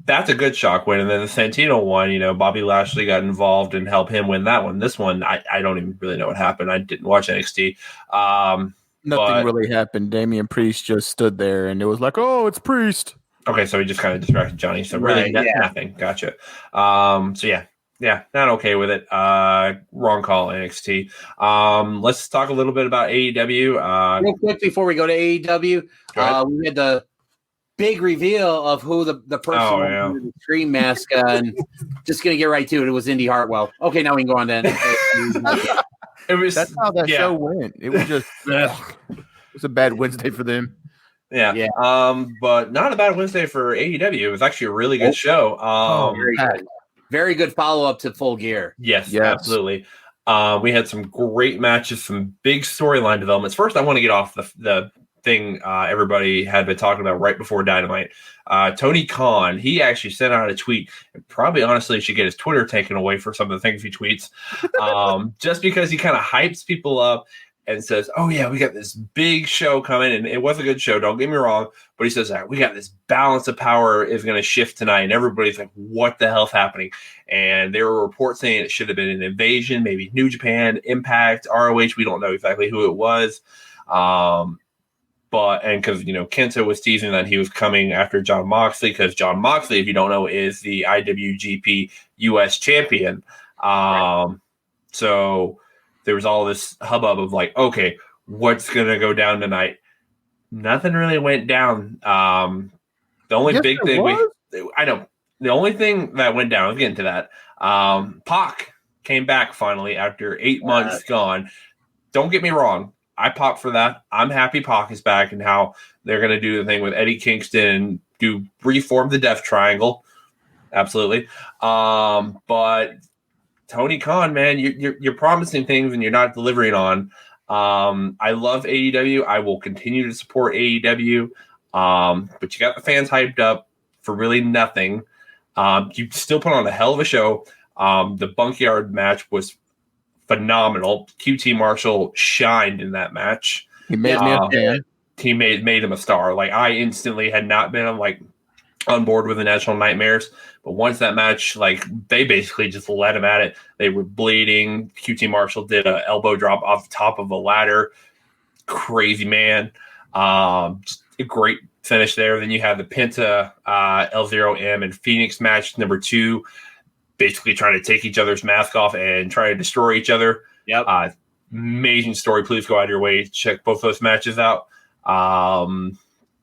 that's a good shock win. And then the Santino one, Bobby Lashley got involved and helped him win that one. This one, I don't even really know what happened. I didn't watch NXT. Nothing really happened. Damian Priest just stood there, and it was like, oh, it's Priest. Okay, so he just kind of distracted Johnny. So really nothing. Gotcha. So not okay with it. Wrong call, NXT. Let's talk a little bit about AEW. Real quick before we go to AEW, we had the big reveal of who the person with the Scream mask, and just gonna get right to it. It was Indy Hartwell. Okay, now we can go on to That's how that show went. It was just it was a bad Wednesday for them. Yeah. But not a bad Wednesday for AEW. It was actually a really good show. Very good follow-up to Full Gear. Yes, absolutely. We had some great matches, some big storyline developments. First, I want to get off the thing everybody had been talking about right before Dynamite. Tony Khan, he actually sent out a tweet, and probably honestly should get his Twitter taken away for some of the things he tweets, just because he kind of hypes people up and says, oh, yeah, we got this big show coming, and it was a good show, don't get me wrong, but he says, we got this balance of power is going to shift tonight, and everybody's like, what the hell's happening? And there were reports saying it should have been an Invasion, maybe New Japan, Impact, ROH, we don't know exactly who it was, but because, Kenta was teasing that he was coming after Jon Moxley, because Jon Moxley, if you don't know, is the IWGP US champion. So there was all this hubbub of like, okay, what's going to go down tonight? Nothing really went down. The only big thing the only thing that went down, I'll get into that. Pac came back finally after 8 months gone. Don't get me wrong. I pop for that. I'm happy Pac is back and how they're going to do the thing with Eddie Kingston, reform the Death Triangle. Absolutely. But Tony Khan, man, you're promising things and you're not delivering on. I love AEW. I will continue to support AEW. But you got the fans hyped up for really nothing. You still put on a hell of a show. The Junkyard match was phenomenal. QT Marshall shined in that match. He made me a fan. He made him a star. Like, I instantly had not been on board with the National Nightmares, but once that match, they basically just let him at it. They were bleeding. QT Marshall did an elbow drop off the top of a ladder. Crazy man. Just a great finish there. Then you had the Penta L0M and Phoenix match number 2, basically trying to take each other's mask off and try to destroy each other. Yep. Amazing story. Please go out of your way to check both those matches out.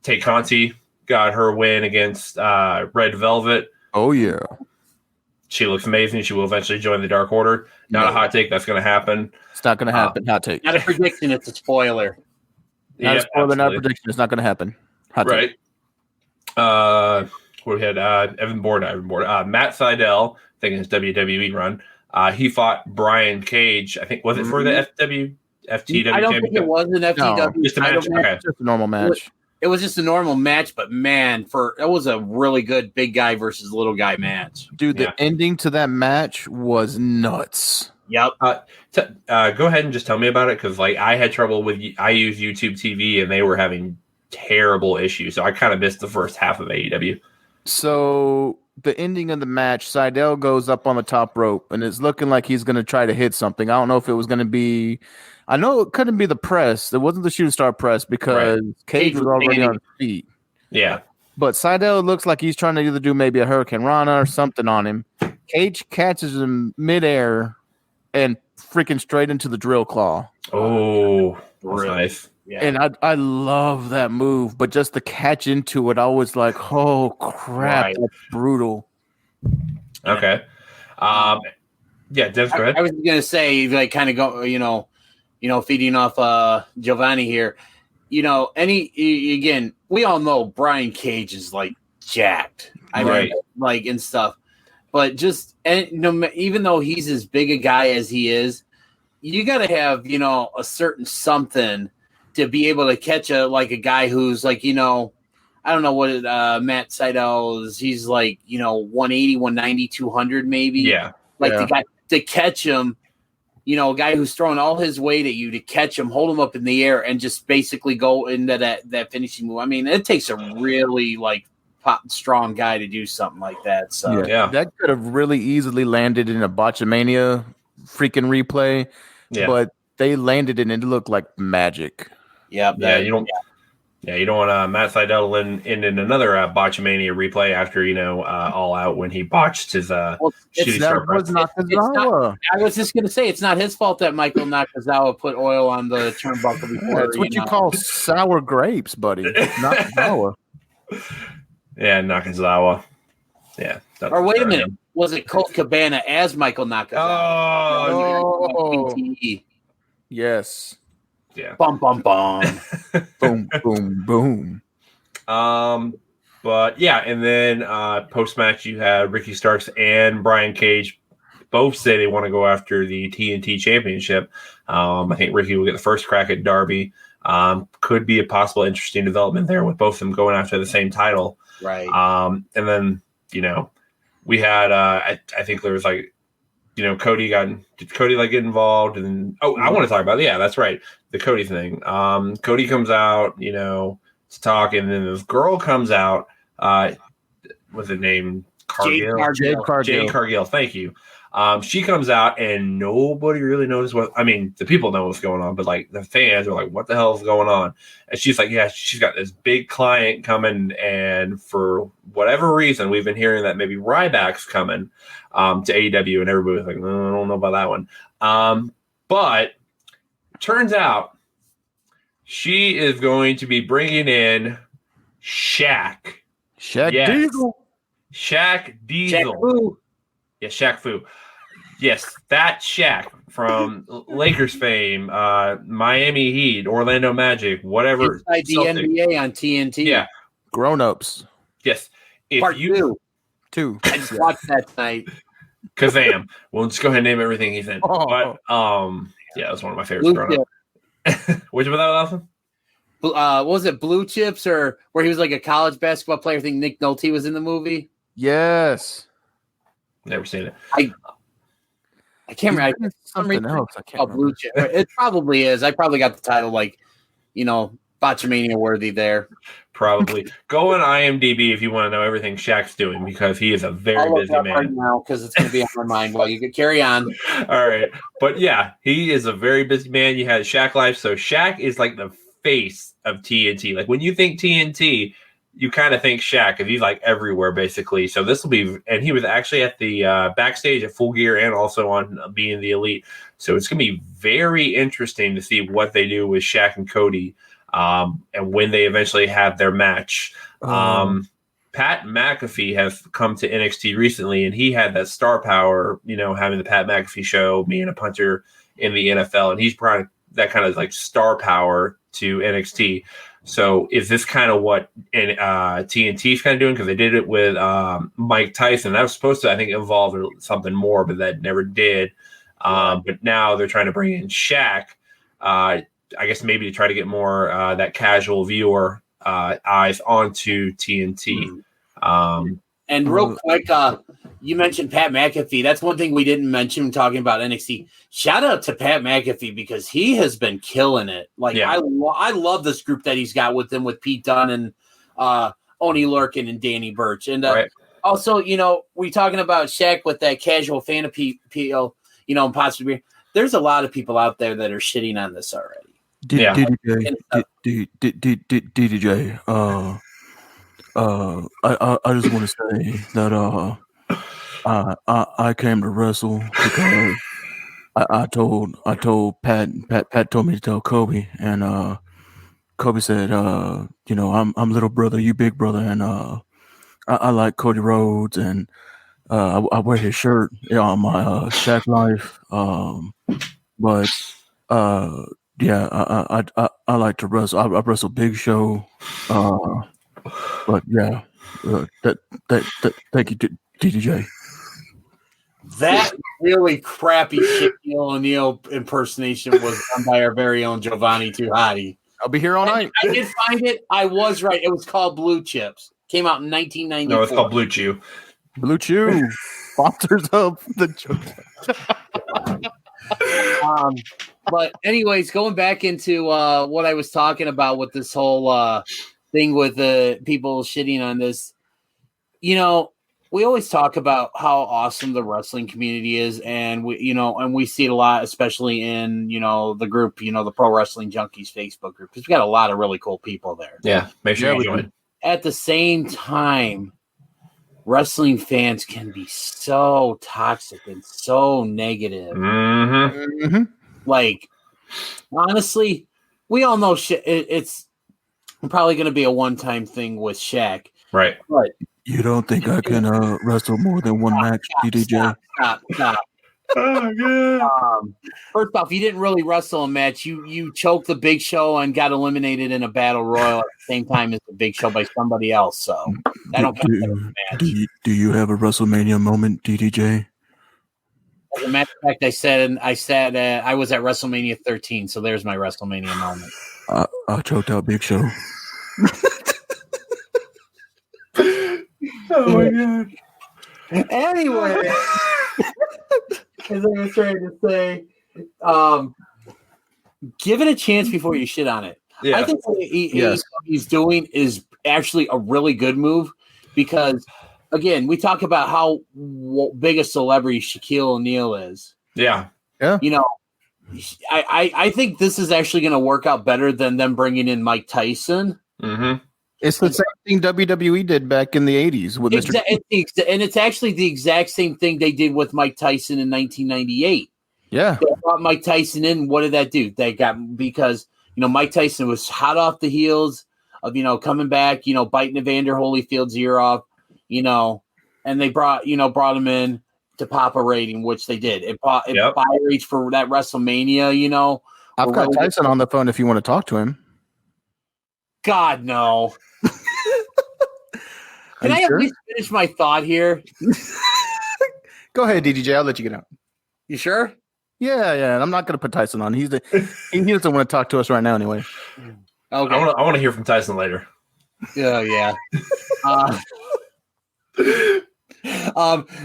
Tay Conti got her win against Red Velvet. Oh, yeah. She looks amazing. She will eventually join the Dark Order. Not a hot take. That's going to happen. It's not going to happen. Hot take. Not a prediction. It's a spoiler. Not a spoiler, not a prediction. It's not going to happen. Hot take. Right. We had Matt Sydal, I think his WWE run. He fought Brian Cage. I think, was it for the FTW? I don't think it was an FTW. No, just a match. Okay. Just a normal match. It was just a normal match, but man, it was a really good big guy versus little guy match. Dude, the ending to that match was nuts. Yep. Go ahead and just tell me about it, because like I had trouble with. I use YouTube TV and they were having terrible issues, so I kind of missed the first half of AEW. So the ending of the match, Seidel goes up on the top rope, and it's looking like he's going to try to hit something. I don't know if it was going to be. I know it couldn't be the press. It wasn't the shooting star press because Cage was already on his feet. Yeah. But Seidel looks like he's trying to either do maybe a Hurricane Rana or something on him. Cage catches him midair and freaking straight into the drill claw. Oh, that's nice. Yeah. And I love that move, but just the catch into it, I was like, oh crap, that's brutal. Okay. Yeah, Dev's go ahead. I was gonna say, like, kind of go, feeding off Jovanni here. Again, we all know Brian Cage is like jacked. I mean, like, and stuff. But even though he's as big a guy as he is, you got to have, a certain something to be able to catch a guy who's like, I don't know what Matt Seidel is. He's like, 180, 190, 200 maybe. Yeah. The guy to catch him, a guy who's throwing all his weight at you, to catch him, hold him up in the air, and just basically go into that finishing move. I mean, it takes a really strong guy to do something like that. So that could have really easily landed in a Botchamania freaking replay. Yeah. But they landed it and it looked like magic. Yeah, you don't want Matt Seidel in another Botchamania replay after All Out when he botched his shooting star press. I was just gonna say it's not his fault that Michael Nakazawa put oil on the turnbuckle before. That's what you call sour grapes, buddy. Nakazawa. Yeah, Nakazawa. Yeah. Or wait a minute, was it Colt Cabana as Michael Nakazawa? Oh. Yes. Yeah. Bum bum bum. Boom boom boom. But yeah, and then post match you had Ricky Starks and Brian Cage both say they want to go after the TNT Championship. I think Ricky will get the first crack at Darby. Could be a possible interesting development there with both of them going after the same title. Right. And then we had I think there was Cody did Cody get involved? And I want to talk about that's right, the Cody thing. Cody comes out, to talk, and then this girl comes out. What's her name? Cargill. Jade Cargill. Thank you. She comes out, and nobody really knows the people know what's going on, but the fans are like, what the hell is going on? And she's like, yeah, she's got this big client coming, and for whatever reason, we've been hearing that maybe Ryback's coming to AEW, and everybody's like, no, I don't know about that one. But turns out she is going to be bringing in Shaq. Diesel. Shaq Diesel. Yeah, Shaq Fu. Yes, that Shaq from Lakers fame, Miami Heat, Orlando Magic, whatever. Inside the NBA on TNT. Yeah. Grown-ups. Yes. Part two. I just watched that tonight. Kazam. We'll just go ahead and name everything he's in. But that was one of my favorites growing up. Which one was that, Austin? What was it, Blue Chips, or where he was like a college basketball player? I think Nick Nolte was in the movie. Yes. Never seen it. I can't remember. Something else. I can't remember. Blue Chip. It probably is. I probably got the title Botchamania worthy there. Probably. Go on IMDb if you want to know everything Shaq's doing, because he is a very busy man right now, because it's going to be on my mind while you could carry on. All right. But yeah, he is a very busy man. You had Shaq Life. So Shaq is like the face of TNT. When you think TNT, you kind of think Shaq, because he's everywhere basically. So this will be, and he was actually at the backstage at Full Gear and also on Being the Elite. So it's going to be very interesting to see what they do with Shaq and Cody, and when they eventually have their match. Pat McAfee has come to NXT recently, and he had that star power, having the Pat McAfee show, being a punter in the NFL, and he's brought that kind of star power to NXT. So is this kind of what TNT's kind of doing? Because they did it with Mike Tyson. That was supposed to, I think, involve something more, but that never did. But now they're trying to bring in Shaq, I guess maybe to try to get more that casual viewer eyes onto TNT. And real quick, you mentioned Pat McAfee. That's one thing we didn't mention talking about NXT. Shout out to Pat McAfee because he has been killing it. Like I love this group that he's got with him with Pete Dunne and Oni Lurkin and Danny Burch. And also, we talking about Shaq with that casual fan appeal, and possibly there's a lot of people out there that are shitting on this already. DDJ, I just want to say that I came to wrestle because I told Pat told me to tell Kobe, and Kobe said, I'm little brother, you big brother, and I like Cody Rhodes, and I wear his shirt on my Shaq Life, but I like to wrestle. I wrestle Big Show, but yeah, thank you, DDJ. That really crappy Shaquille O'Neal impersonation was done by our very own Jovanni Hotty. I'll be here all night. I did find it. I was right. It was called Blue Chips. Came out in 1994. No, it's called Blue Chew. Blue Chew. Sponsors of the joke. But anyways, going back into what I was talking about with this whole thing with the people shitting on this, we always talk about how awesome the wrestling community is, and we see it a lot, especially in the group, the Pro Wrestling Junkies Facebook group, because we got a lot of really cool people there. Yeah, make sure you join. At the same time, wrestling fans can be so toxic and so negative. Mm-hmm. Mm-hmm. Like, honestly, we all know it's probably going to be a one-time thing with Shaq, right? But you don't think I can wrestle more than one match, DDJ? Stop. Oh, yeah. First off, you didn't really wrestle a match. You choked the Big Show and got eliminated in a battle royal at the same time as the Big Show by somebody else. So I don't count match. Do you have a WrestleMania moment, DDJ? As a matter of fact, I was at WrestleMania 13, so there's my WrestleMania moment. I choked out Big Show. Oh my god. Anyway, as I was trying to say, give it a chance before you shit on it. Yeah. I think what he's doing is actually a really good move because, again, we talk about how big a celebrity Shaquille O'Neal is. Yeah. I think this is actually going to work out better than them bringing in Mike Tyson. Mm-hmm. It's the same thing WWE did back in the 80s with Mr. And it's actually the exact same thing they did with Mike Tyson in 1998. Yeah. They brought Mike Tyson in. What did that do? Because Mike Tyson was hot off the heels of, coming back, biting Evander Holyfield's ear off, and they brought him in to pop a rating, which they did. It buy rates for that WrestleMania, I've got Tyson on the phone if you want to talk to him. God, no. Can I at least finish my thought here? Go ahead, DDJ. I'll let you get out. You sure? Yeah. I'm not going to put Tyson on. He doesn't want to talk to us right now anyway. Okay. I want to hear from Tyson later. Yeah.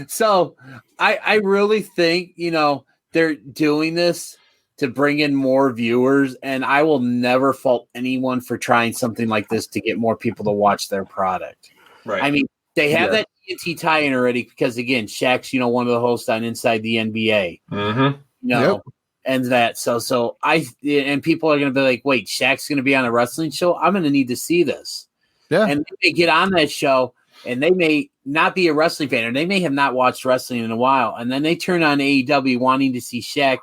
So I really think, they're doing this to bring in more viewers, and I will never fault anyone for trying something like this to get more people to watch their product. Right. I mean, they have that TNT tie-in already because, again, Shaq's, one of the hosts on Inside the NBA. Mm-hmm. And that. So and people are going to be like, wait, Shaq's going to be on a wrestling show? I'm going to need to see this. Yeah. And they get on that show, and they may not be a wrestling fan, or they may have not watched wrestling in a while, and then they turn on AEW wanting to see Shaq,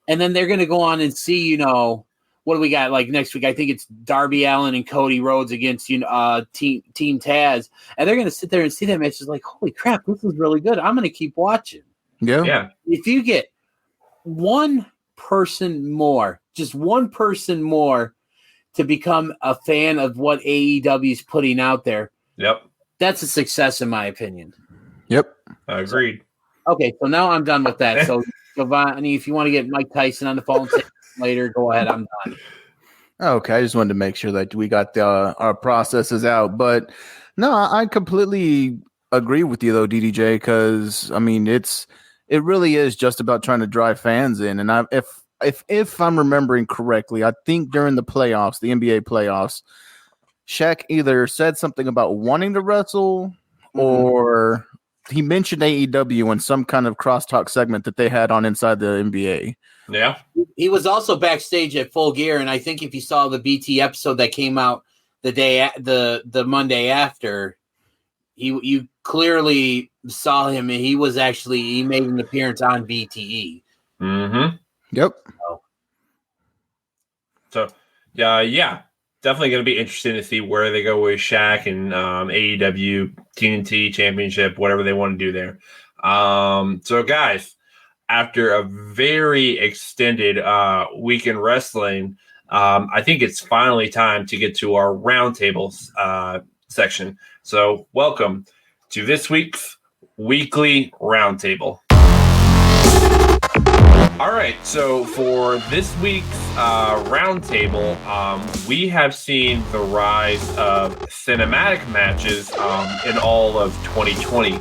and then they're going to go on and see, what do we got like next week? I think it's Darby Allin and Cody Rhodes against Team Taz, and they're going to sit there and see that match. It's like, holy crap, this is really good. I'm going to keep watching. Yeah. If you get one person more to become a fan of what AEW is putting out there, that's a success in my opinion. Yep. Agreed. Okay, so now I'm done with that. So, Giovanni, if you want to get Mike Tyson on the phone later, go ahead. I'm done. Okay, I just wanted to make sure that we got our processes out. But no, I completely agree with you though, DDJ, because I mean it really is just about trying to drive fans in. And if I'm remembering correctly, I think during the playoffs, the NBA playoffs, Shaq either said something about wanting to wrestle or he mentioned AEW in some kind of crosstalk segment that they had on Inside the NBA. Yeah. He was also backstage at Full Gear, and I think if you saw the BT episode that came out the Monday after, you clearly saw him, and he made an appearance on BTE. Mm-hmm. Yep. So, yeah, definitely going to be interesting to see where they go with Shaq and AEW, TNT Championship, whatever they want to do there. So, guys, after a very extended week in wrestling, I think it's finally time to get to our roundtables section. So, welcome to this week's weekly roundtable. All right, so for this week's roundtable, we have seen the rise of cinematic matches in all of 2020.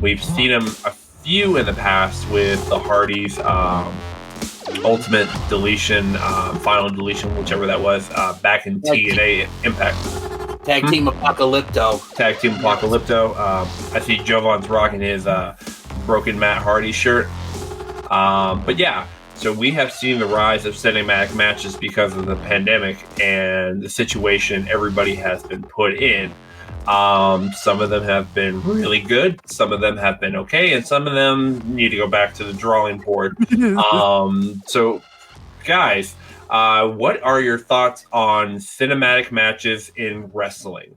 We've seen them a few in the past with the Hardys, Ultimate Deletion, Final Deletion, whichever that was, back in TNA Impact. Tag Team Apocalypto. I see Jovan's rocking his Broken Matt Hardy shirt. But yeah, so we have seen the rise of cinematic matches because of the pandemic and the situation everybody has been put in. Some of them have been really good, some of them have been okay, and some of them need to go back to the drawing board. So, guys, what are your thoughts on cinematic matches in wrestling?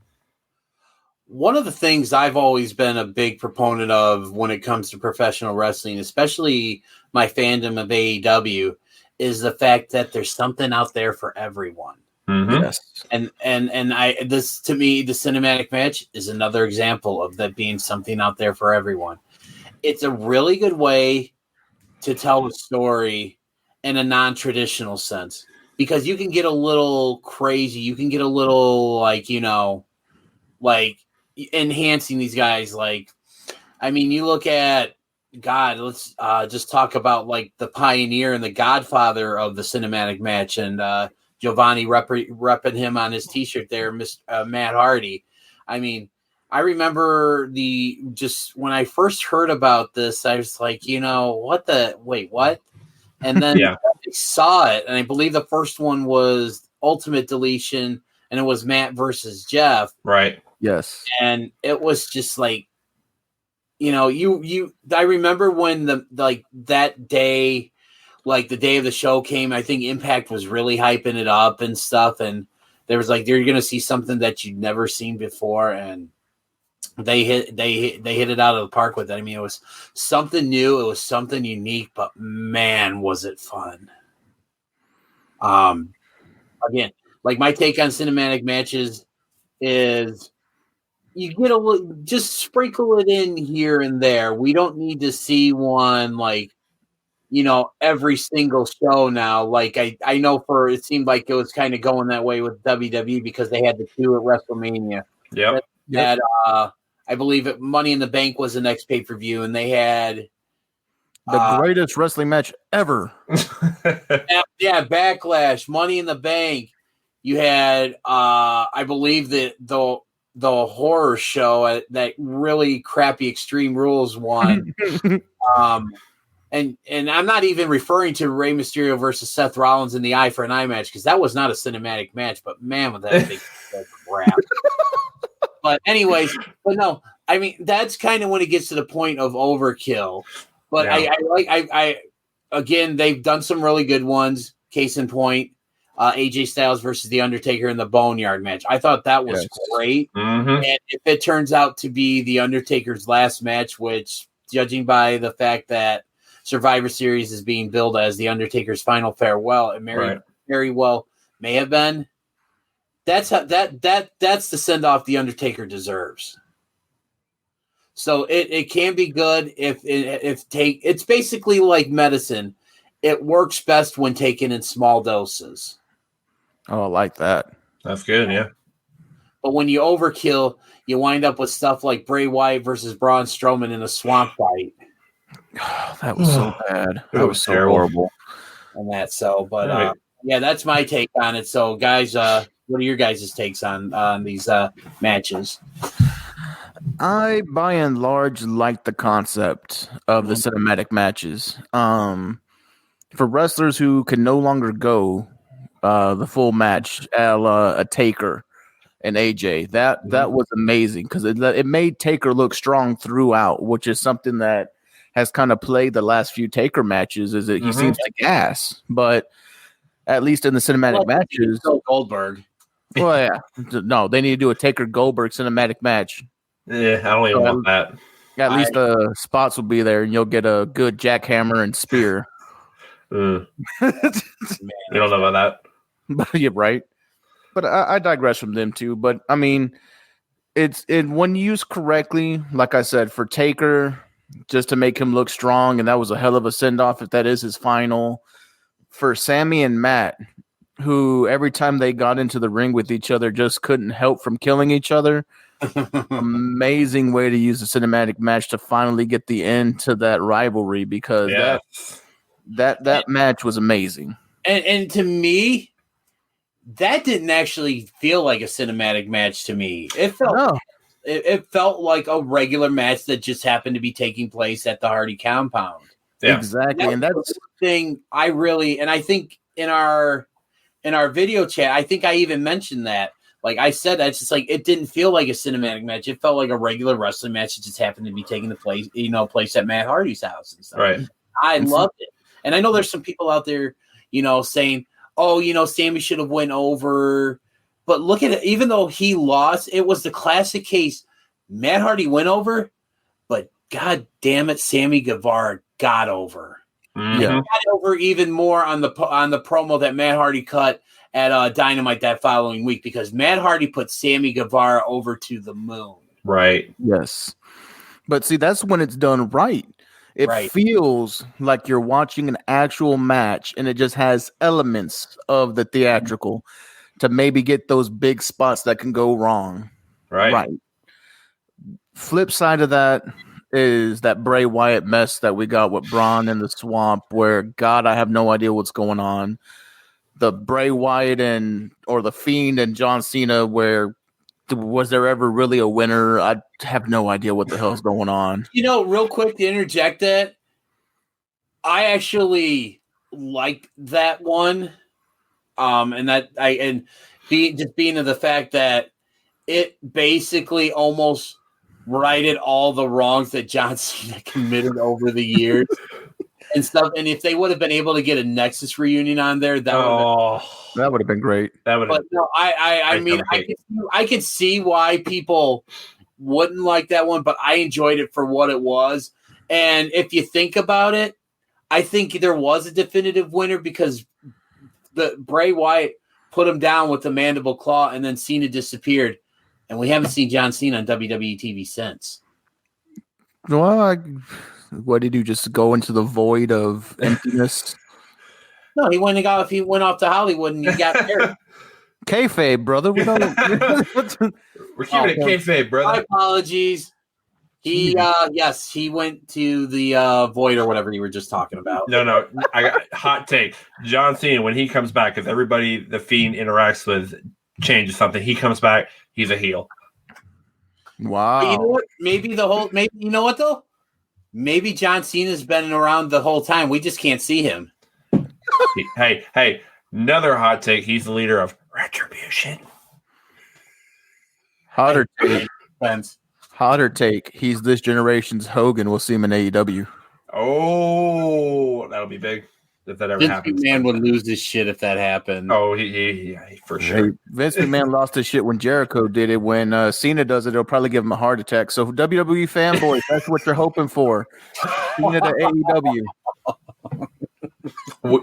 One of the things I've always been a big proponent of when it comes to professional wrestling, especially my fandom of AEW, is the fact that there's something out there for everyone. Mm-hmm. Yes. And this, to me, the cinematic match is another example of that being something out there for everyone. It's a really good way to tell a story in a non-traditional sense, because you can get a little crazy. You can get a little enhancing these guys. You look at let's just talk about the pioneer and the godfather of the cinematic match, and Jovanni repping him on his t-shirt there, Matt Hardy. I mean, I remember when I first heard about this, I was like, what? And then I saw it, and I believe the first one was Ultimate Deletion, and it was Matt versus Jeff. Right. Yes. And it was just I remember when that day, the day of the show came, I think Impact was really hyping it up and stuff. And there was you're going to see something that you'd never seen before. And they hit it out of the park with it. I mean, it was something new. It was something unique, but man, was it fun. Again, my take on cinematic matches is, you get a little, just sprinkle it in here and there. We don't need to see one every single show now. I know it seemed like it was kind of going that way with WWE because they had the two at WrestleMania. Yep. Had I believe Money in the Bank was the next pay-per-view, and they had the greatest wrestling match ever. Backlash, Money in the Bank. You had I believe that the horror show that really crappy Extreme Rules one. And I'm not even referring to Rey Mysterio versus Seth Rollins in the Eye for an Eye match, because that was not a cinematic match, but man, was that big crap. But anyways, no, I mean, that's kind of when it gets to the point of overkill. But yeah. I again, they've done some really good ones. Case in point, AJ Styles versus The Undertaker in the Boneyard match. I thought that was great. Mm-hmm. And if it turns out to be The Undertaker's last match, which, judging by the fact that Survivor Series is being billed as The Undertaker's final farewell, and very well may have been, that's the send off The Undertaker deserves. So it can be good it's basically like medicine. It works best when taken in small doses. Oh, I like that. That's good, yeah. But when you overkill, you wind up with stuff like Bray Wyatt versus Braun Strowman in a swamp fight. That was so bad. That was so terrible. horrible. And that's so, but yeah, that's my take on it. So, guys, what are your guys' takes on these matches? I, by and large, like the concept of the cinematic matches. For wrestlers who can no longer go the full match, a Taker and AJ, that was amazing because it made Taker look strong throughout, which is something that has kind of plagued the last few Taker matches. Is that he seems to gas, but at least in the cinematic matches, Goldberg. Well, yeah, no, they need to do a Taker Goldberg cinematic match. Yeah, I don't even want that. At least the spots will be there, and you'll get a good jackhammer and spear. You don't know about that. But you're right. But I digress from them too. But I mean, when used correctly, like I said, for Taker, just to make him look strong, and that was a hell of a send off if that is his final. For Sammy and Matt, who every time they got into the ring with each other just couldn't help from killing each other. Amazing way to use a cinematic match to finally get the end to that rivalry, because that match was amazing. And to me, that didn't actually feel like a cinematic match to me. It felt like a regular match that just happened to be taking place at the Hardy compound. Yeah. Exactly. And that's the thing I think in our video chat, I think I even mentioned that. Like I said, that's just like, it didn't feel like a cinematic match. It felt like a regular wrestling match that just happened to be taking the place at Matt Hardy's house and stuff. Right. I loved it. And I know there's some people out there, saying, oh, Sammy should have went over. But look at it. Even though he lost, it was the classic case. Matt Hardy went over, but God damn it, Sammy Guevara got over. Mm-hmm. Yeah. Got over even more on the promo that Matt Hardy cut at Dynamite that following week, because Matt Hardy put Sammy Guevara over to the moon. Right. Yes. But see, that's when it's done right. It feels like you're watching an actual match, and it just has elements of the theatrical to maybe get those big spots that can go wrong. Right. Flip side of that is that Bray Wyatt mess that we got with Braun in the swamp, where, God, I have no idea what's going on. The Bray Wyatt or the Fiend and John Cena, where was there ever really a winner? I have no idea what the hell's going on. Real quick to interject that, I actually like that one. Being of the fact that it basically almost righted all the wrongs that John Cena committed over the years and stuff. And if they would have been able to get a Nexus reunion on there, that would have been great. But no, I could see why people wouldn't like that one, but I enjoyed it for what it was. And if you think about it, I think there was a definitive winner, because the Bray Wyatt put him down with the mandible claw, and then Cena disappeared. And we haven't seen John Cena on WWE TV since. Well, what did you just go into the void of emptiness? No, he went off to Hollywood and he got married. Kayfabe, brother. We don't. We're keeping it kayfabe, brother. My apologies. He went to the void or whatever you were just talking about. No, I got hot take. John Cena, when he comes back, if everybody the Fiend interacts with changes something, he comes back, he's a heel. Wow. But you know what? Maybe you know what though? Maybe John Cena's been around the whole time. We just can't see him. Hey, another hot take. He's the leader of Retribution. Hotter take. He's this generation's Hogan. We'll see him in AEW. Oh, that'll be big if that ever happens. Vince McMahon would lose his shit if that happened. Oh, he for sure. Hey, Vince McMahon lost his shit when Jericho did it. When Cena does it, it'll probably give him a heart attack. So WWE fanboys, that's what you're hoping for. Cena to AEW.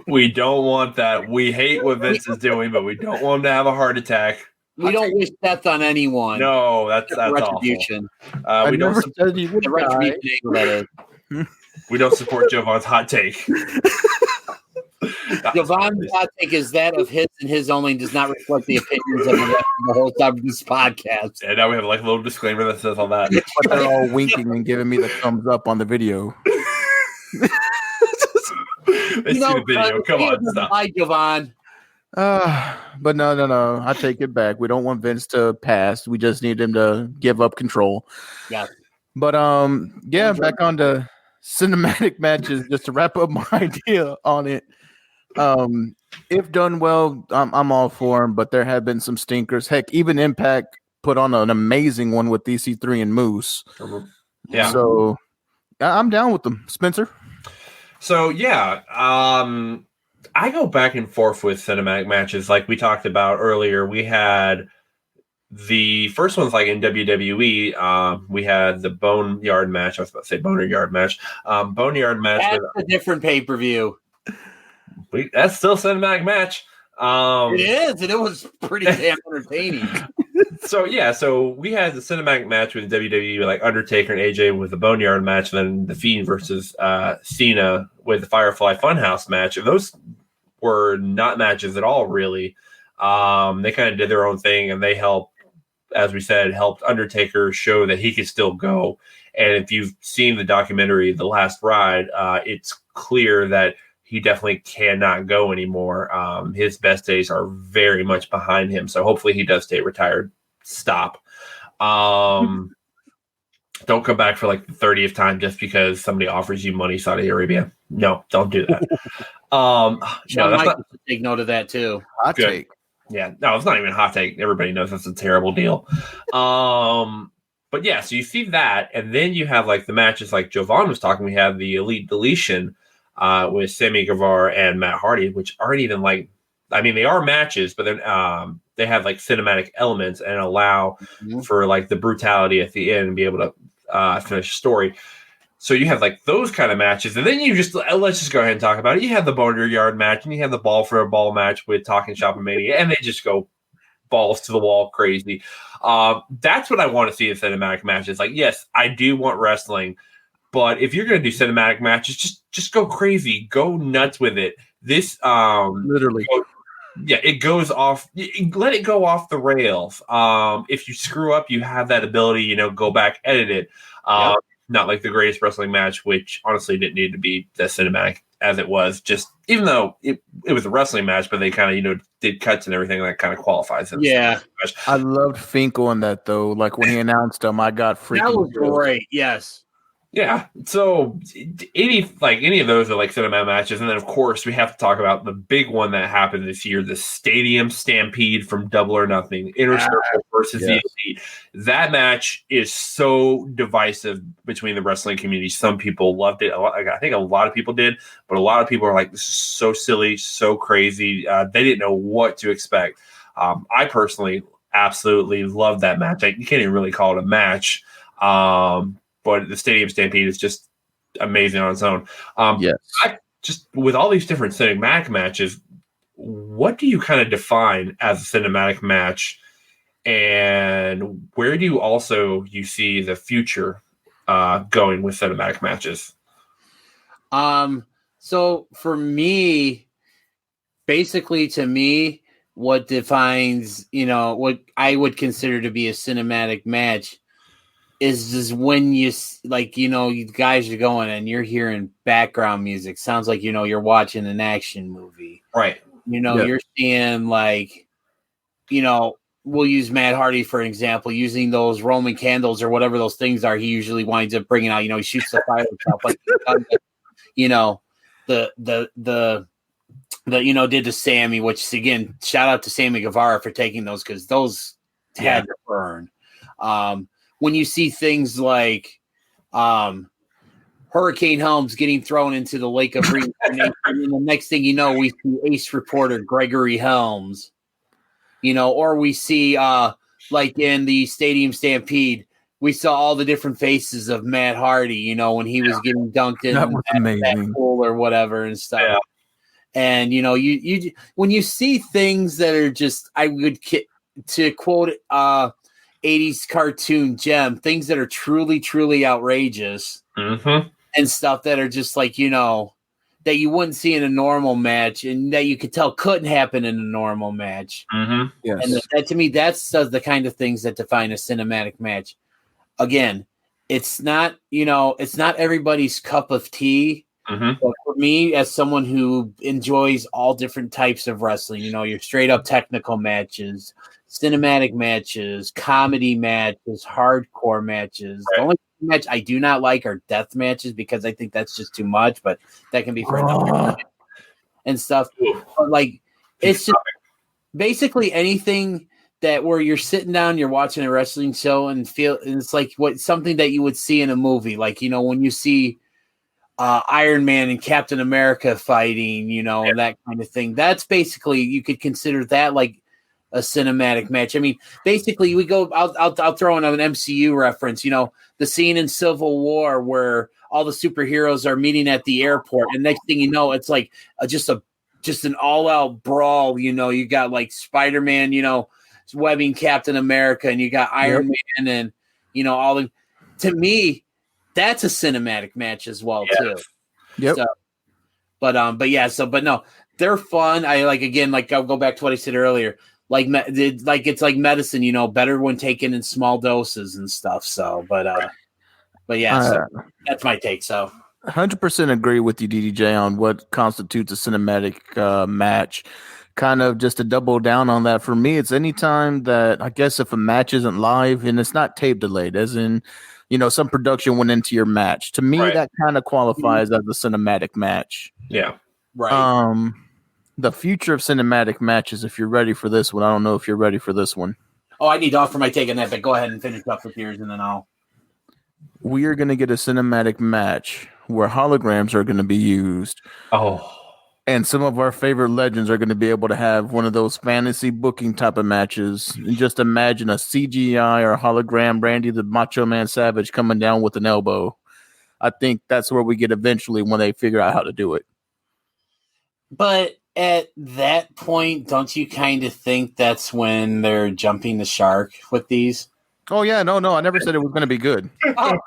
We don't want that. We hate what Vince is doing, but we don't want him to have a heart attack. We don't wish death on anyone. No, that's Retribution. Awful. We don't Retribution. We don't support Jovan's hot take. Jovan's hot take is that of his and his only, and does not reflect the opinions of the rest of the whole time of this podcast. And now we have like a little disclaimer that says all that. But they're all winking and giving me the thumbs up on the video. They see the video. Come on, stop. Hi, Jovan. But no. I take it back. We don't want Vince to pass. We just need him to give up control. Yeah. But yeah, back on to cinematic matches. Just to wrap up my idea on it. If done well, I'm all for them. But there have been some stinkers. Heck, even Impact put on an amazing one with EC3 and Moose. Yeah. So I'm down with them, Spencer. So yeah, I go back and forth with cinematic matches. Like we talked about earlier, we had the first ones like in WWE. We had the Boneyard match. I was about to say Boneyard match. Boneyard match. That's a different pay-per-view. That's still a cinematic match. It is, and it was pretty damn entertaining. So we had the cinematic match with WWE, like Undertaker and AJ with the Boneyard match, and then the Fiend versus Cena with the Firefly Funhouse match. And those were not matches at all, really. They kind of did their own thing, and they helped, as we said, helped Undertaker show that he could still go. And if you've seen the documentary, The Last Ride, it's clear that he definitely cannot go anymore. His best days are very much behind him. So hopefully he does stay retired. Stop. Don't come back for like the 30th time just because somebody offers you money, Saudi Arabia. No, don't do that. No, that's not, take note of that too. Hot take. Yeah, no, it's not even a hot take. Everybody knows that's a terrible deal. But yeah, so you see that, and then you have like the matches like Jovan was talking. We have the Elite Deletion with Sammy Guevara and Matt Hardy, which aren't even like, I mean, they are matches, but then they have like cinematic elements and allow for like the brutality at the end and be able to finish a story. So you have like those kind of matches, and then you just let's just go ahead and talk about it. You have the Boneyard match, and you have the Ball for a Ball match with Talking Shop and Mania, and they just go balls to the wall crazy. That's what I want to see in cinematic matches. Like, yes, I do want wrestling. But if you're going to do cinematic matches, just go crazy, go nuts with it. This literally, it goes off. Let it go off the rails. If you screw up, you have that ability. Go back, edit it. Not like the Greatest Wrestling Match, which honestly didn't need to be that cinematic as it was. Just even though it was a wrestling match, but they kind of did cuts and everything that kind of qualifies. Yeah, I loved Finkel in that though. Like when he announced him, I got freaking. That was great. Yes. Yeah, so any of those are like cinematic matches, and then of course we have to talk about the big one that happened this year: the Stadium Stampede from Double or Nothing, Inner Circle versus the Elite. That match is so divisive between the wrestling community. Some people loved it. I think a lot of people did, but a lot of people are like, "This is so silly, so crazy." They didn't know what to expect. I personally absolutely loved that match. You can't even really call it a match. But the Stadium Stampede is just amazing on its own. Yes. With all these different cinematic matches, what do you kind of define as a cinematic match? And where do you see the future going with cinematic matches? So for me, basically to me, what defines, what I would consider to be a cinematic match is just when you you guys are going and you're hearing background music. Sounds like, you're watching an action movie. Right. You're seeing we'll use Matt Hardy for an example, using those Roman candles or whatever those things are. He usually winds up bringing out, he shoots the fire stuff like, did to Sammy, which again, shout out to Sammy Guevara for taking those, because those had to burn. When you see things like Hurricane Helms getting thrown into the lake of reincarnation, and the next thing you know, we see ace reporter Gregory Helms, or we see like in the Stadium Stampede, we saw all the different faces of Matt Hardy, when he was getting dunked in that pool or whatever and stuff. Yeah. And you when you see things that are just, I would to quote 80s cartoon gem, things that are truly, truly outrageous and stuff that are just like, that you wouldn't see in a normal match, and that you could tell couldn't happen in a normal match. Mm-hmm. Yes. And that to me, that's the kind of things that define a cinematic match. Again, it's not everybody's cup of tea. Mm-hmm. But for me, as someone who enjoys all different types of wrestling, your straight up technical matches, cinematic matches, comedy matches, hardcore matches. Right. The only match I do not like are death matches because I think that's just too much, but that can be for another time and stuff. But like, it's just basically anything that where you're sitting down, you're watching a wrestling show and it's like something that you would see in a movie. Like, when you see Iron Man and Captain America fighting, and that kind of thing. That's basically, you could consider that like a cinematic match. I mean, basically, I'll throw in an MCU reference. The scene in Civil War where all the superheroes are meeting at the airport, and next thing you know, it's like just an all-out brawl. You got like Spider-Man, webbing Captain America, and you got Iron Man, and all the. To me, that's a cinematic match as well too. Yep. So, but no, they're fun. I'll go back to what I said earlier. It's like medicine, better when taken in small doses and stuff. So, so that's my take. So, 100% agree with you, DDJ, on what constitutes a cinematic match. Kind of just to double down on that, for me, it's anytime that, I guess, if a match isn't live and it's not tape delayed, as in, some production went into your match. To me, that kind of qualifies as a cinematic match. Yeah. right. The future of cinematic matches, if you're ready for this one, I don't know if you're ready for this one. Oh, I need to offer my take on that, but go ahead and finish up with yours, and then We are going to get a cinematic match where holograms are going to be used. Oh. And some of our favorite legends are going to be able to have one of those fantasy booking type of matches. And just imagine a CGI or hologram Randy the Macho Man Savage coming down with an elbow. I think that's where we get eventually when they figure out how to do it. But at that point, don't you kind of think that's when they're jumping the shark with these? Oh, yeah. No. I never said it was going to be good. No,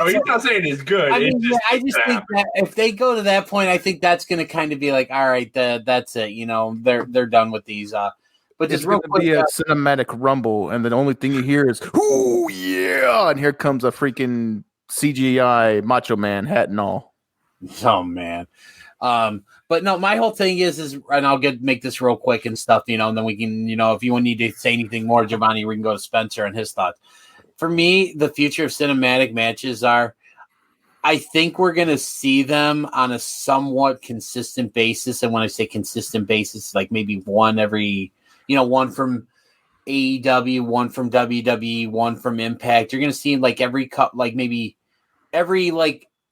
he's not saying it's good. I mean, I just think that if they go to that point, I think that's going to kind of be like, all right, that's it. They're done with these. But It's just going real to quick, be a cinematic rumble, and the only thing you hear is, "Ooh, yeah!" And here comes a freaking CGI Macho Man hat and all. oh man. But no, my whole thing is, and I'll make this real quick and stuff, and then we can, if you need to say anything more, Jovanni, we can go to Spencer and his thoughts. For me, the future of cinematic matches I think we're going to see them on a somewhat consistent basis. And when I say consistent basis, like maybe one every, one from AEW, one from WWE, one from Impact. You're going to see like maybe every